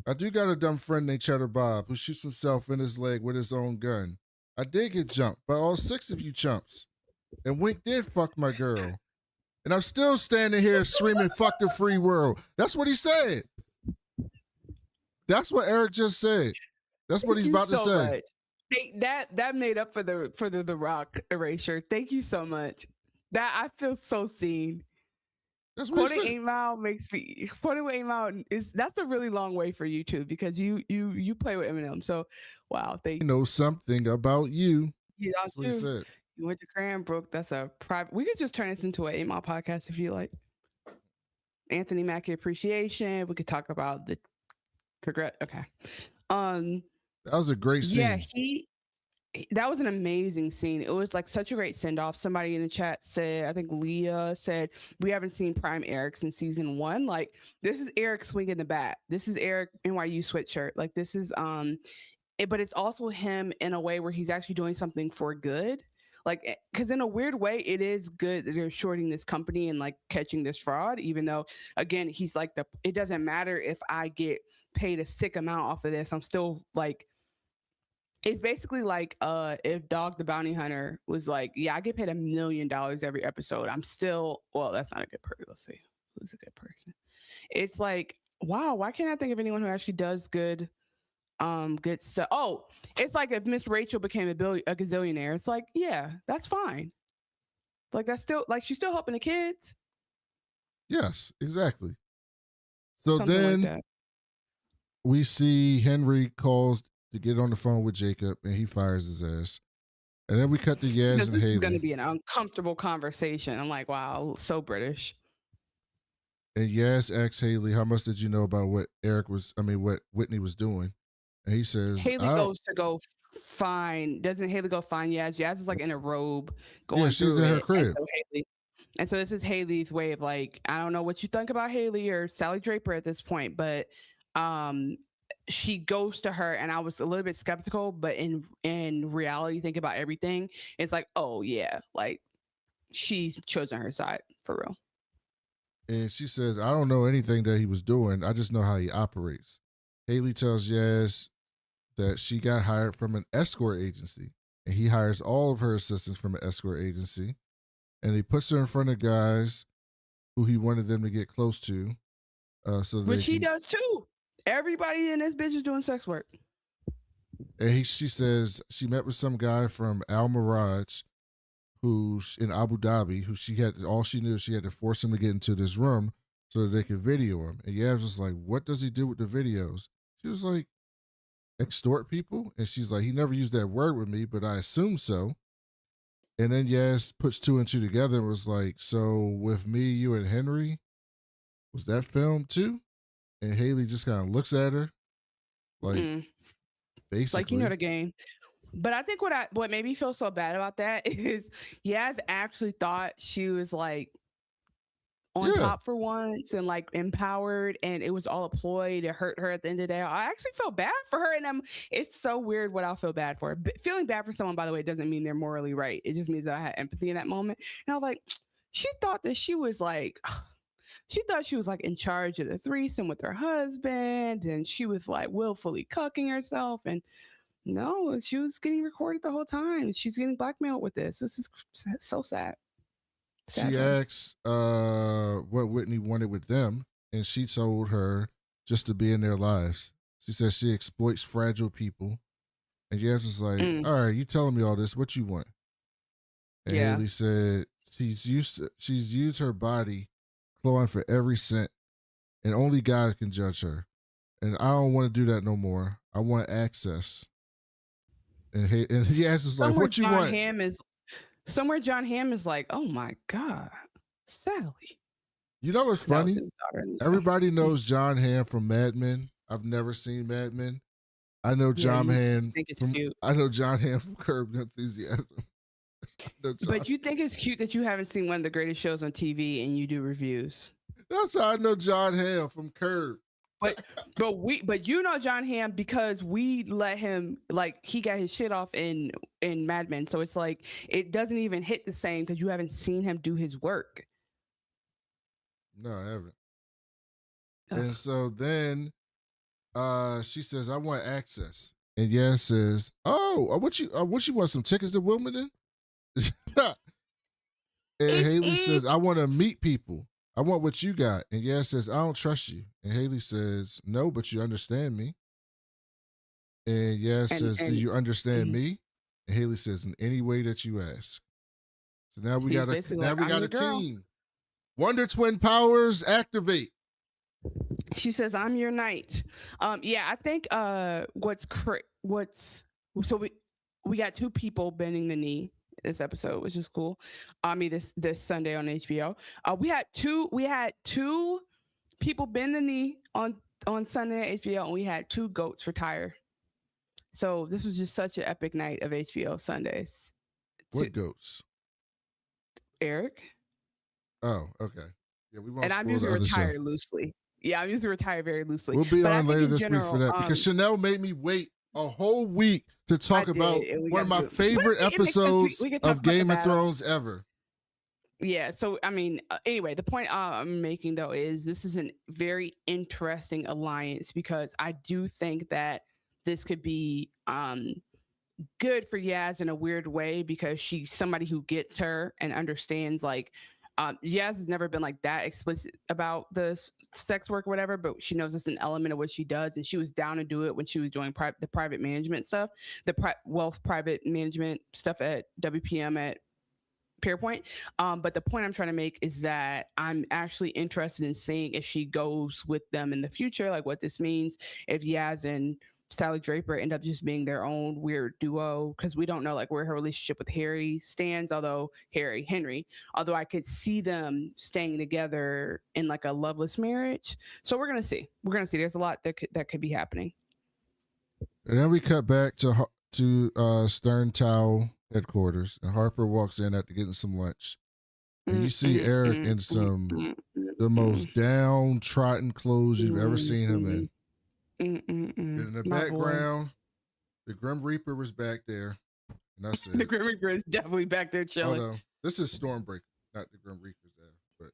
I do got a dumb friend named Cheddar Bob who shoots himself in his leg with his own gun. I did get jumped by all 6 of you chumps. And Wink did fuck my girl. And I'm still standing here screaming, fuck the free world. That's what he said. That's what Eric just said. That's what he's about to say. That made up for the Rock erasure. Thank you so much. That I feel so seen. That's what quoting 8 Mile makes me quoting 8 Mile that's a really long way for you too because you play with Eminem. So wow, you know something about you. Yeah, that's what he said. You went to Cranbrook. That's a private. We could just turn this into an 8 Mile podcast if you like. Anthony Mackie appreciation. We could talk about the progress. Okay. That was a great scene. Yeah, that was an amazing scene. It was like such a great send off. Somebody in the chat said, I think Leah said, we haven't seen Prime Eric since season 1. Like this is Eric swinging the bat. This is Eric NYU sweatshirt. Like this is but it's also him in a way where he's actually doing something for good. Like, because in a weird way, it is good that they're shorting this company and like catching this fraud, even though, again, he's like, it doesn't matter if I get paid a sick amount off of this. I'm still like, it's basically like if Dog the Bounty Hunter was like, yeah, I get paid $1 million every episode. I'm still, well, that's not a good person. Let's see. Who's a good person? It's like, wow, why can't I think of anyone who actually does good stuff? Oh, it's like if Miss Rachel became a gazillionaire. It's like, yeah, that's fine. Like that's still like she's still helping the kids. Yes, exactly. So Something then like we see Henry calls to get on the phone with Jacob and he fires his ass. And then we cut to Yaz and Haley. This is going to be an uncomfortable conversation. I'm like, wow, so British. And Yaz asks Haley, how much did you know about what what Whitney was doing? And he says, Haley goes to go find. Doesn't Haley go find Yaz? Yaz is like in a robe going. Yeah, she's in her crib. So Haley, And so this is Haley's way of like, I don't know what you think about Haley or Sally Draper at this point, but she goes to her, and I was a little bit skeptical, but in reality, think about everything. It's like, oh yeah, like she's chosen her side for real. And she says, I don't know anything that he was doing. I just know how he operates. Haley tells Yaz that she got hired from an escort agency, and he hires all of her assistants from an escort agency. And he puts her in front of guys who he wanted them to get close to. Which he does too. Everybody in this bitch is doing sex work. And she says she met with some guy from Al Miraj, who's in Abu Dhabi, who she had to force him to get into this room so that they could video him. And Yaz was like, what does he do with the videos? She was like, extort people? And she's like, he never used that word with me, but I assume so. And then Yaz puts two and two together and was like, so with me, you, and Henry, was that filmed too? And Haley just kind of looks at her like, basically. Like, you know the game. But I think what made me feel so bad about that is Yaz actually thought she was like on top for once and like empowered, and it was all a ploy to hurt her at the end of the day. I actually felt bad for her, and it's so weird what I'll feel bad for. Feeling bad for someone, by the way, doesn't mean they're morally right. It just means that I had empathy in that moment. And I was like, she thought that she was like, in charge of the threesome with her husband, and she was like willfully cucking herself. And no, she was getting recorded the whole time. She's getting blackmailed with this. This is so sad. She asks what Whitney wanted with them, and she told her just to be in their lives. She says she exploits fragile people. And Yaz was like, all right, you telling me all this, what you want? And Haley said she's used her body clawing for every cent, and only God can judge her. And I don't want to do that no more. I want access. And Yaz is like, what you want? Somewhere John Hamm is like, oh my God, Sally. You know what's funny? Everybody knows John Hamm from Mad Men. I've never seen Mad Men. I know John Hamm. I know John Hamm from Curb Your Enthusiasm. But you think it's cute that you haven't seen one of the greatest shows on TV and you do reviews. That's how I know John Hamm from Curb. But you know John Hamm because we let him, like, he got his shit off in Mad Men. So it's like it doesn't even hit the same because you haven't seen him do his work. No, I haven't. And so then she says, I want access. And Yaz says, what you want, some tickets to Wilmington? And Haley says, I want to meet people. I want what you got. And Yaz says, I don't trust you. And Haley says, no, but you understand me. And Yaz says, do you understand me? And Haley says, in any way that you ask. So now we got a team. Wonder Twin powers activate. She says, I'm your knight. I think we got two people bending the knee this episode, which is cool. This Sunday on HBO. We had two people bend the knee on Sunday at HBO, and we had two goats retire. So this was just such an epic night of HBO Sundays. What goats? Eric. Oh, okay. Yeah, we won't. And I'm using retire loosely. Yeah, I'm using retire very loosely. We'll be on later this week for that because Chanel made me wait a whole week to talk about one of my favorite episodes of Game of Thrones ever. Yeah. So, I mean, anyway, the point I'm making, though, is this is a very interesting alliance because I do think that this could be good for Yaz in a weird way because she's somebody who gets her and understands, like, Yaz has never been like that explicit about the sex work or whatever, but she knows it's an element of what she does. And she was down to do it when she was doing the private management stuff, wealth private management stuff at WPM at Pearpoint. But the point I'm trying to make is that I'm actually interested in seeing if she goes with them in the future, like what this means, if Yaz and Sally Draper end up just being their own weird duo, because we don't know like where her relationship with Henry stands, although I could see them staying together in like a loveless marriage. So we're gonna see. There's a lot that could be happening. And then we cut back to Stern Towel headquarters, and Harper walks in after getting some lunch. And you see Eric in the most downtrodden clothes you've ever seen him in. And in the background, the Grim Reaper was back there. And that's it. The Grim Reaper is definitely back there chilling. Although, this is Stormbreaker, not the Grim Reaper's there. But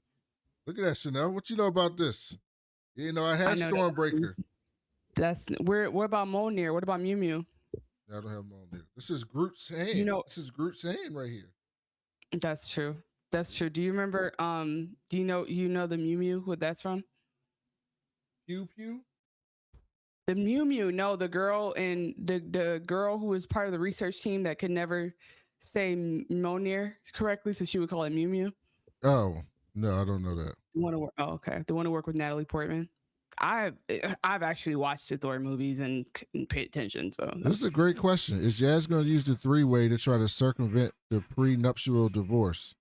look at that, Chanel. What you know about this? You know, I had Stormbreaker. What about Mjolnir? What about Mew Mew? I don't have Mjolnir. This is Groot's hand. This is Groot's hand right here. That's true. That's true. Do you remember? Do you know the Mew Mew? What that's from? Pew Pew. The Mew Mew. No, the girl and the girl who was part of the research team that could never say Mjolnir correctly, so she would call it Mew Mew. Oh no, I don't know that. Okay. The one who worked with Natalie Portman. I've actually watched the Thor movies and paid attention. So this is a great question. Is Jazz going to use the three-way to try to circumvent the prenuptial divorce?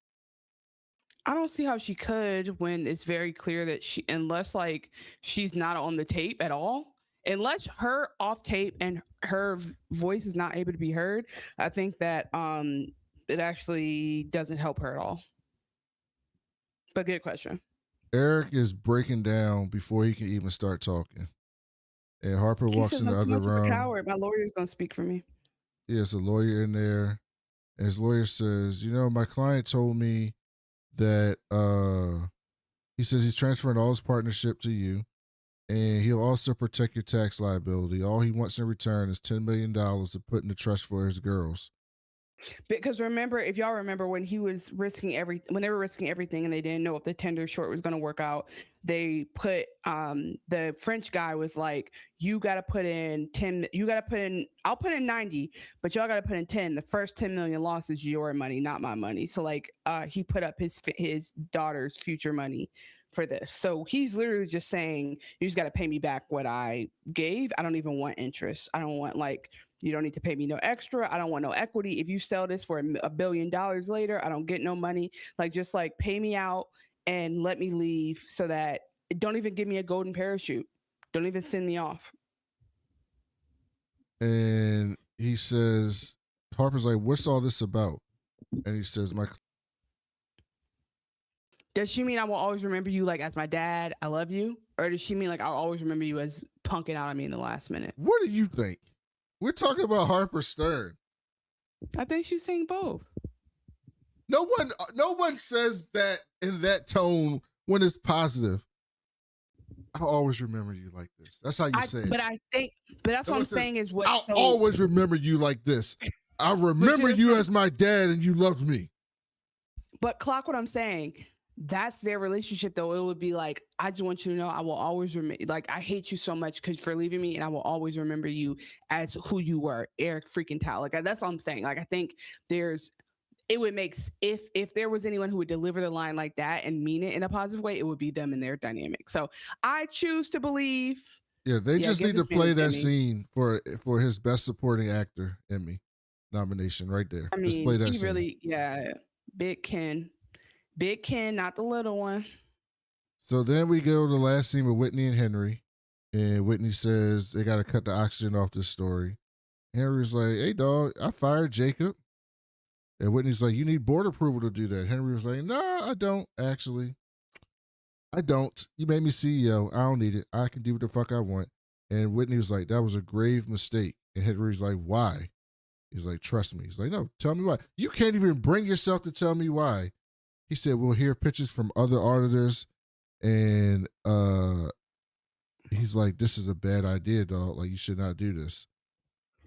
I don't see how she could when it's very clear that unless like she's not on the tape at all, unless her off tape and her voice is not able to be heard. I think that it actually doesn't help her at all. But good question. Eric is breaking down before he can even start talking. And Harper walks in the other room. Coward. My lawyer's going to speak for me. There's a lawyer in there. And his lawyer says, my client told me that he says he's transferring all his partnership to you. And he'll also protect your tax liability. All he wants in return is $10 million to put in the trust for his girls. Because remember, if y'all remember when he was when they were risking everything and they didn't know if the tender short was going to work out, they put the French guy was like, you got to put in 10, I'll put in 90, but y'all got to put in 10. The first 10 million loss is your money, not my money. So like he put up his daughter's future money for this. So he's literally just saying, you just got to pay me back what I gave. I don't even want interest. I don't want you don't need to pay me no extra. I don't want no equity. If you sell this for $1 billion later, I don't get no money. Just pay me out and let me leave so that don't even give me a golden parachute. Don't even send me off. And he says, Harper's like, what's all this about? And he says, does she mean I will always remember you as my dad? I love you. Or does she mean I'll always remember you as punking out on me in the last minute? What do you think? We're talking about Harper Stern. I think she's saying both. No one says that in that tone when it's positive. I'll always remember you like this. That's how you say it. But that's what I'm saying is what. I'll always remember you like this. I remember you as my dad and you loved me. But clock what I'm saying. That's their relationship, though. It would be I just want you to know I will always remember. I hate you so much because for leaving me, and I will always remember you as who you were, Eric freaking Tao. That's all I'm saying. I think it would make if there was anyone who would deliver the line like that and mean it in a positive way, it would be them and their dynamic. So I choose to believe. Yeah, they just need to play that scene for his best supporting actor Emmy nomination right there. I mean, just play that scene. Really, Big Ken, not the little one. So then we go to the last scene with Whitney and Henry. And Whitney says they got to cut the oxygen off this story. Henry's like, hey, dog, I fired Jacob. And Whitney's like, you need board approval to do that. Henry was like, nah, I don't, actually. I don't. You made me CEO. I don't need it. I can do what the fuck I want. And Whitney was like, that was a grave mistake. And Henry's like, why? He's like, trust me. He's like, no, tell me why. You can't even bring yourself to tell me why. He said, we'll hear pitches from other auditors. And he's like, this is a bad idea, dog. You should not do this.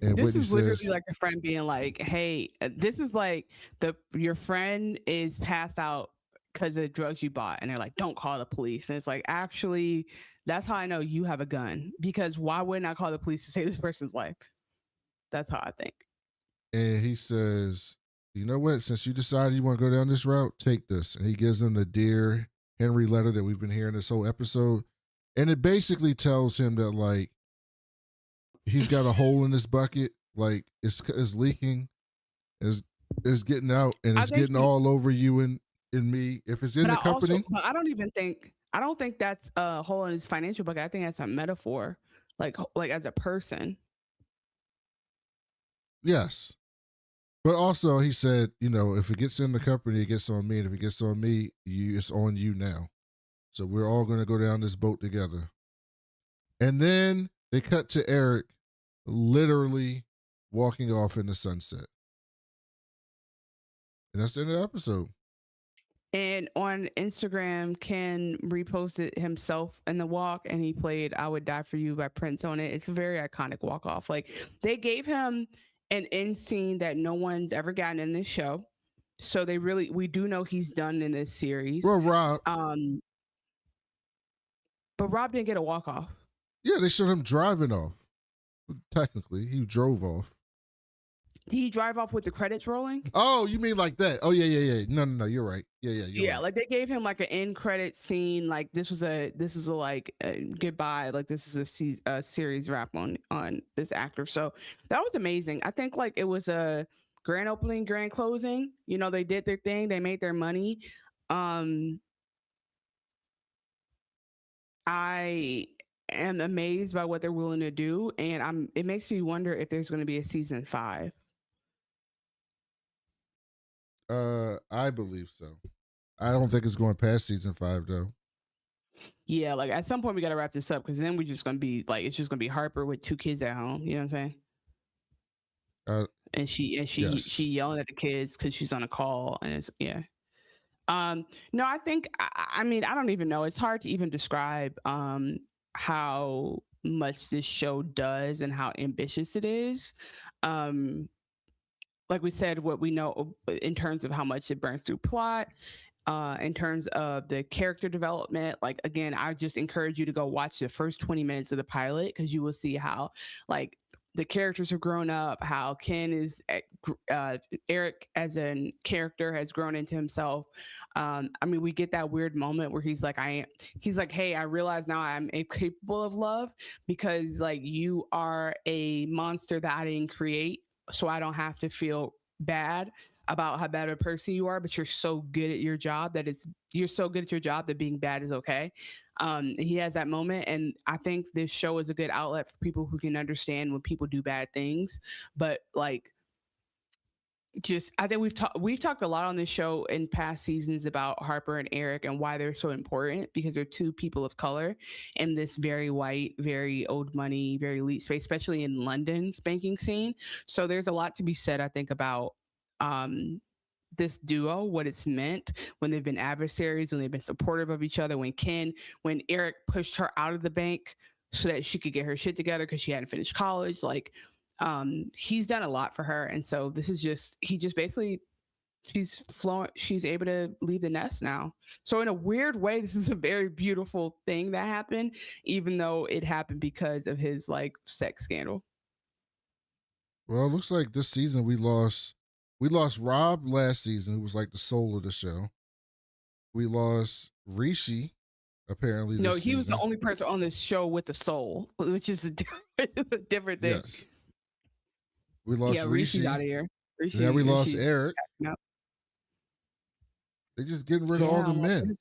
And this Whitney is literally a friend being like, hey, this is your friend is passed out because of the drugs you bought. And they're like, don't call the police. And it's actually, that's how I know you have a gun. Because why wouldn't I call the police to save this person's life? That's how I think. And he says, you know what? Since you decided you want to go down this route, take this. And he gives them the Dear Henry letter that we've been hearing this whole episode. And it basically tells him that, he's got a hole in his bucket. It's leaking. It's getting out. And it's getting all over you and me. If it's in the company. But I don't think that's a hole in his financial bucket. I think that's a metaphor. Like as a person. Yes. But also, he said, if it gets in the company, it gets on me, and if it gets on me, it's on you now. So we're all going to go down this boat together. And then they cut to Eric literally walking off in the sunset. And that's the end of the episode. And on Instagram, Ken reposted himself in the walk, and he played "I Would Die for You" by Prince on it. It's a very iconic walk off. Like, they gave him an end scene that no one's ever gotten in this show. So we do know he's done in this series. Well, Rob. But Rob didn't get a walk off. Yeah, they showed him driving off. Technically, he drove off. Did he drive off with the credits rolling? Oh, you mean like that? Oh, yeah. No, you're right. Yeah, right. Like they gave him like an end credit scene. Like this is a goodbye. Like this is a series wrap on this actor. So that was amazing. I think like it was a grand opening, grand closing. They did their thing. They made their money. I am amazed by what they're willing to do, and it makes me wonder if there's going to be a season 5. I believe so. I don't think it's going past season 5 though. Yeah, like at some point we got to wrap this up, because then we're just going to be like, it's just going to be Harper with 2 kids at home. You know what I'm saying? And she yelling at the kids because she's on a call, and it's no, I think I mean, I don't even know. It's hard to even describe how much this show does and how ambitious it is. Like we said, what we know in terms of how much it burns through plot, in terms of the character development. Like, again, I just encourage you to go watch the first 20 minutes of the pilot, because you will see how like the characters have grown up, how Ken is Eric as a character has grown into himself. I mean, we get that weird moment where he's like, hey, I realize now I'm capable of love, because like you are a monster that I didn't create, so I don't have to feel bad about how bad of a person you are, but you're so good at your job that being bad is okay. He has that moment, and I think this show is a good outlet for people who can understand when people do bad things. But like, I think we've talked a lot on this show in past seasons about Harper and Eric and why they're so important, because they're 2 people of color in this very white, very old money, very elite space, especially in London's banking scene. So there's a lot to be said, I think, about this duo, what it's meant when they've been adversaries, when they've been supportive of each other, when Eric pushed her out of the bank so that she could get her shit together because she hadn't finished college. Like, he's done a lot for her, and so this is she's able to leave the nest now. So in a weird way, this is a very beautiful thing that happened, even though it happened because of his like sex scandal. Well, it looks like this season we lost Rob last season, who was like the soul of the show. We lost Rishi, apparently. No, he was the only person on this show with the soul, which is a different thing. Yes. We lost Rishi. Out of here. Yeah, we lost Eric. They're just getting rid of all the men.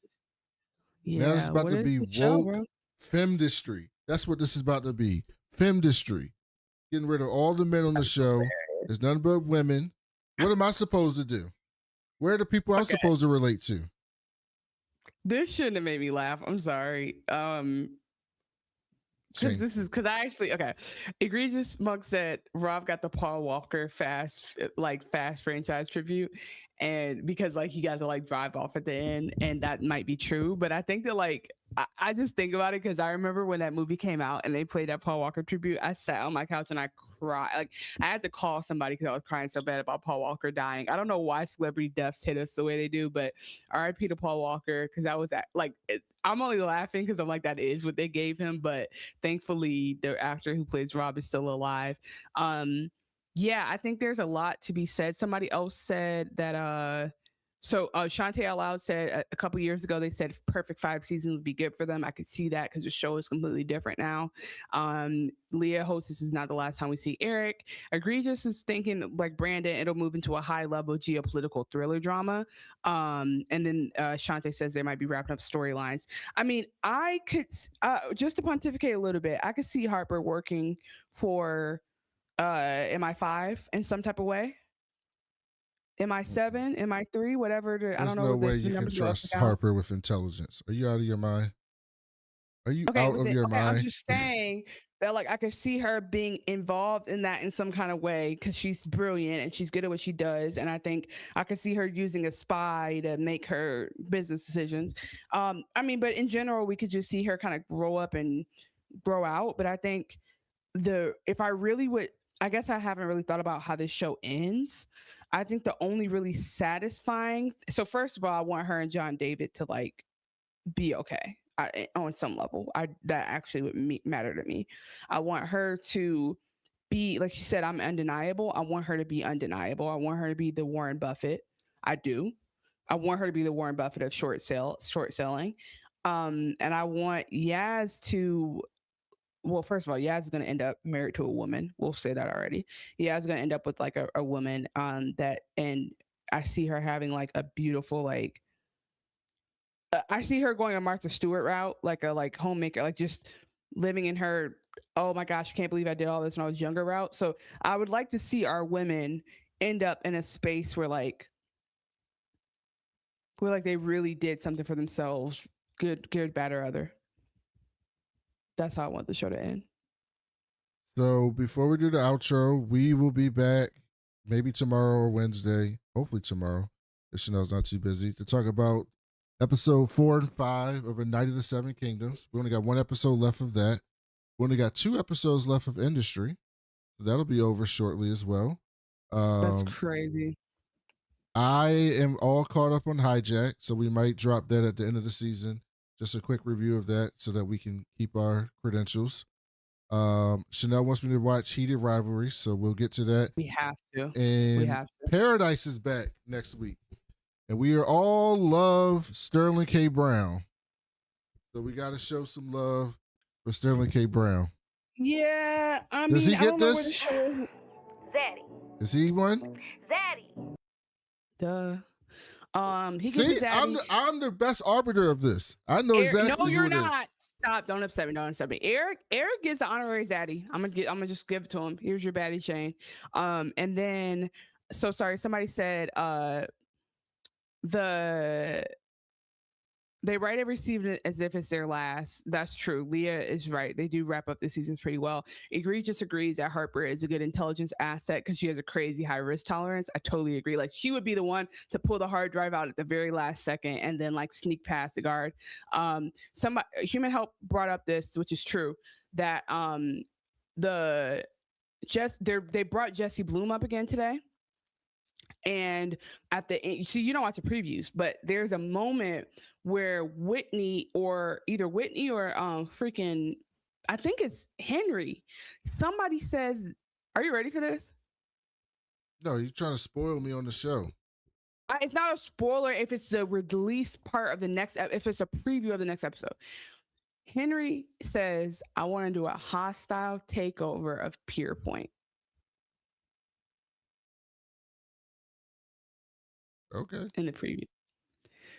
Now it's about to be woke femdistry. That's what this is about to be. Femdistry. Getting rid of all the men on the show. There's nothing but women. What am I supposed to do? Where are the people I'm supposed to relate to? This shouldn't have made me laugh. I'm sorry. Because I actually, Egregious Mug said Rob got the Paul Walker fast franchise tribute, and because like he got to like drive off at the end, and that might be true, but I think that like I just think about it because I remember when that movie came out and they played that Paul Walker tribute, I sat on my couch and I cried. Like, I had to call somebody because I was crying so bad about Paul Walker dying. I don't know why celebrity deaths hit us the way they do, but R.I.P. to Paul Walker, because I was I'm only laughing because I'm like, that is what they gave him, but thankfully the actor who plays Rob is still alive. Yeah, I think there's a lot to be said. Somebody else said that Shantae Out Loud said a couple years ago, they said perfect 5 seasons would be good for them. I could see that because the show is completely different now. Leah hosts, this is not the last time we see Eric. Egregious is thinking like Brandon, it'll move into a high level geopolitical thriller drama. And then Shantae says they might be wrapping up storylines. I mean, I could, just to pontificate a little bit, I could see Harper working for MI5 in some type of way. MI7, MI3, whatever. I don't know. There's no way you can trust Harper with intelligence. Are you out of your mind? Are you out of your mind? I'm just saying that, like, I could see her being involved in that in some kind of way because she's brilliant and she's good at what she does. And I think I could see her using a spy to make her business decisions. I mean, but in general, we could just see her kind of grow up and grow out. But I think if I really would, I guess I haven't really thought about how this show ends. I think the only really satisfying. So first of all, I want her and John David to like be okay. On some level, that actually would matter to me. I want her to be, like she said, I'm undeniable. I want her to be undeniable. I want her to be the Warren Buffett. I do. I want her to be the Warren Buffett of short selling. And I want Yaz to. Well, first of all, Yaz is going to end up married to a woman. We'll say that already. Yaz is going to end up with like a woman that, and I see her having like a beautiful like. I see her going a Martha Stewart route, like a homemaker, like just living in her, oh my gosh, I can't believe I did all this when I was younger route. So I would like to see our women end up in a space where like they really did something for themselves, good, bad, or other. That's how I want the show to end. So before we do the outro, we will be back maybe tomorrow or Wednesday, hopefully tomorrow, if Chanel's not too busy, to talk about episode 4 and 5 of A Night of the Seven Kingdoms. We only got one episode left of that. We only got 2 episodes left of Industry. So that'll be over shortly as well. That's crazy. I am all caught up on Hijack, so we might drop that at the end of the season. Just a quick review of that so that we can keep our credentials. Chanel wants me to watch Heated Rivalry, so we'll get to that. We have to. And we have to. Paradise is back next week. And we are all love Sterling K. Brown. So we got to show some love for Sterling K. Brown. Yeah, I mean, does he get this? Zaddy. Is he one? Zaddy. Duh. He See, I'm the best arbiter of this. I know exactly. No, you're not. Stop! Don't upset me. Don't upset me. Eric gets the honorary zaddy. I'm gonna just give it to him. Here's your baddie chain. And then, so sorry. Somebody said they write every season as if it's their last. That's true. Leah is right. They do wrap up the seasons pretty well. Egregious agrees that Harper is a good intelligence asset because she has a crazy high risk tolerance. I totally agree. Like she would be the one to pull the hard drive out at the very last second and then like sneak past the guard. Human Help brought up this, which is true, that they brought Jesse Bloom up again today. And at the end, see, you don't watch the previews, but there's a moment where Whitney or freaking, I think it's Henry. Somebody says, "Are you ready for this?" No, you're trying to spoil me on the show. It's not a spoiler if it's the release part of the next, if it's a preview of the next episode. Henry says, "I want to do a hostile takeover of Pierpoint." Okay. In the preview.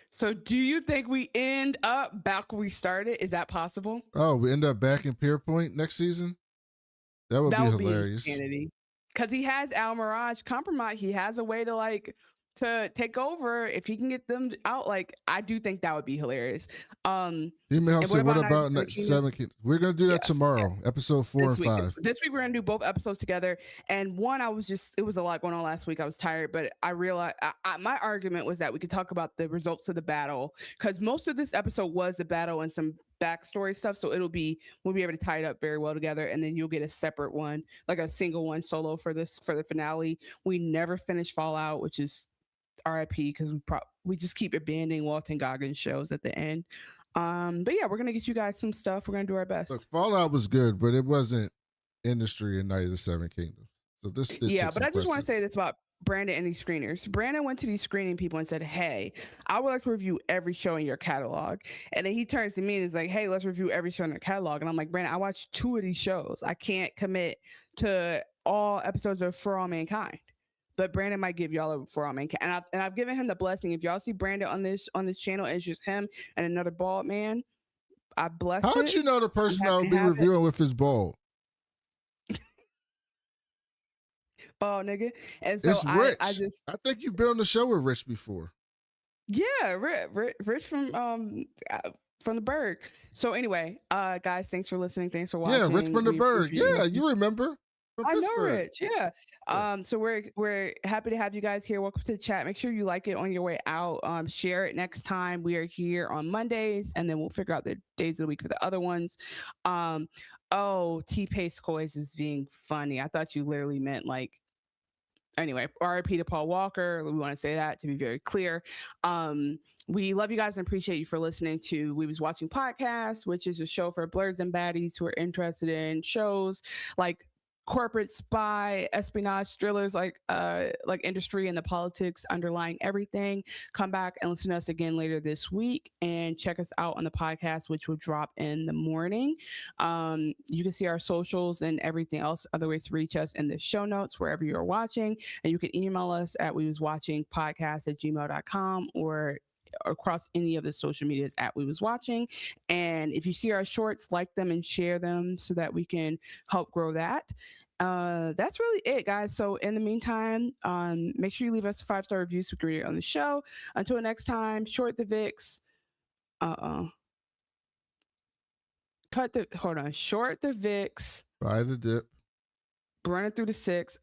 So do you think we end up back where we started? Is that possible? Oh, we end up back in Pierpoint next season? That would be hilarious. Because he has Al Mirage compromise. He has a way to take over if he can get them out. Like, I do think that would be hilarious. What about next 7? We're gonna do that tomorrow. Episode 4 and 5. This week we're gonna do both episodes together. And one, it was a lot going on last week. I was tired, but I realized my argument was that we could talk about the results of the battle because most of this episode was the battle and some backstory stuff. So we'll be able to tie it up very well together, and then you'll get a separate one, like a single one solo for the finale. We never finished Fallout, which is RIP because we just keep abandoning Walton Goggins shows at the end. But yeah, we're gonna get you guys some stuff. We're gonna do our best. Look, Fallout was good, but it wasn't Industry and Night of the Seven Kingdoms. So this but I just want to say this about Brandon and these screeners. Brandon went to these screening people and said, "Hey, I would like to review every show in your catalog." And then he turns to me and is like, "Hey, let's review every show in their catalog." And I'm like, "Brandon, I watched 2 of these shows. I can't commit to all episodes of For All Mankind." But Brandon might give y'all a For All Mankind. And I've given him the blessing. If y'all see Brandon on this channel, it's just him and another bald man. I bless it. How'd you know the person I'll be reviewing with is bald? bald nigga. And so It's I Rich. just I think you've been on the show with Rich before. yeah, Rich from the Berg. So anyway, guys, thanks for listening. Thanks for watching. Yeah, Rich from the Berg. Yeah, you remember. I know Rich. Yeah. So we're happy to have you guys here. Welcome to the chat. Make sure you like it on your way out. Share it next time. We are here on Mondays, and then we'll figure out the days of the week for the other ones. T-Pace Coys is being funny. I thought you literally meant like anyway, RIP to Paul Walker. We want to say that to be very clear. We love you guys and appreciate you for listening to We Was Watching Podcast, which is a show for blurs and baddies who are interested in shows like corporate spy, espionage, thrillers, like industry and the politics underlying everything. Come back and listen to us again later this week and check us out on the podcast, which will drop in the morning. You can see our socials and everything else, other ways to reach us in the show notes wherever you're watching. And you can email us at wewaswatchingpodcast@gmail.com or across any of the social medias at We Was Watching. And if you see our shorts, like them and share them so that we can help grow that. That's really it, guys. So in the meantime, make sure you leave us a 5-star review so we can read it on the show. Until next time, short the VIX. Short the VIX. Buy the dip. Burn it through the 6.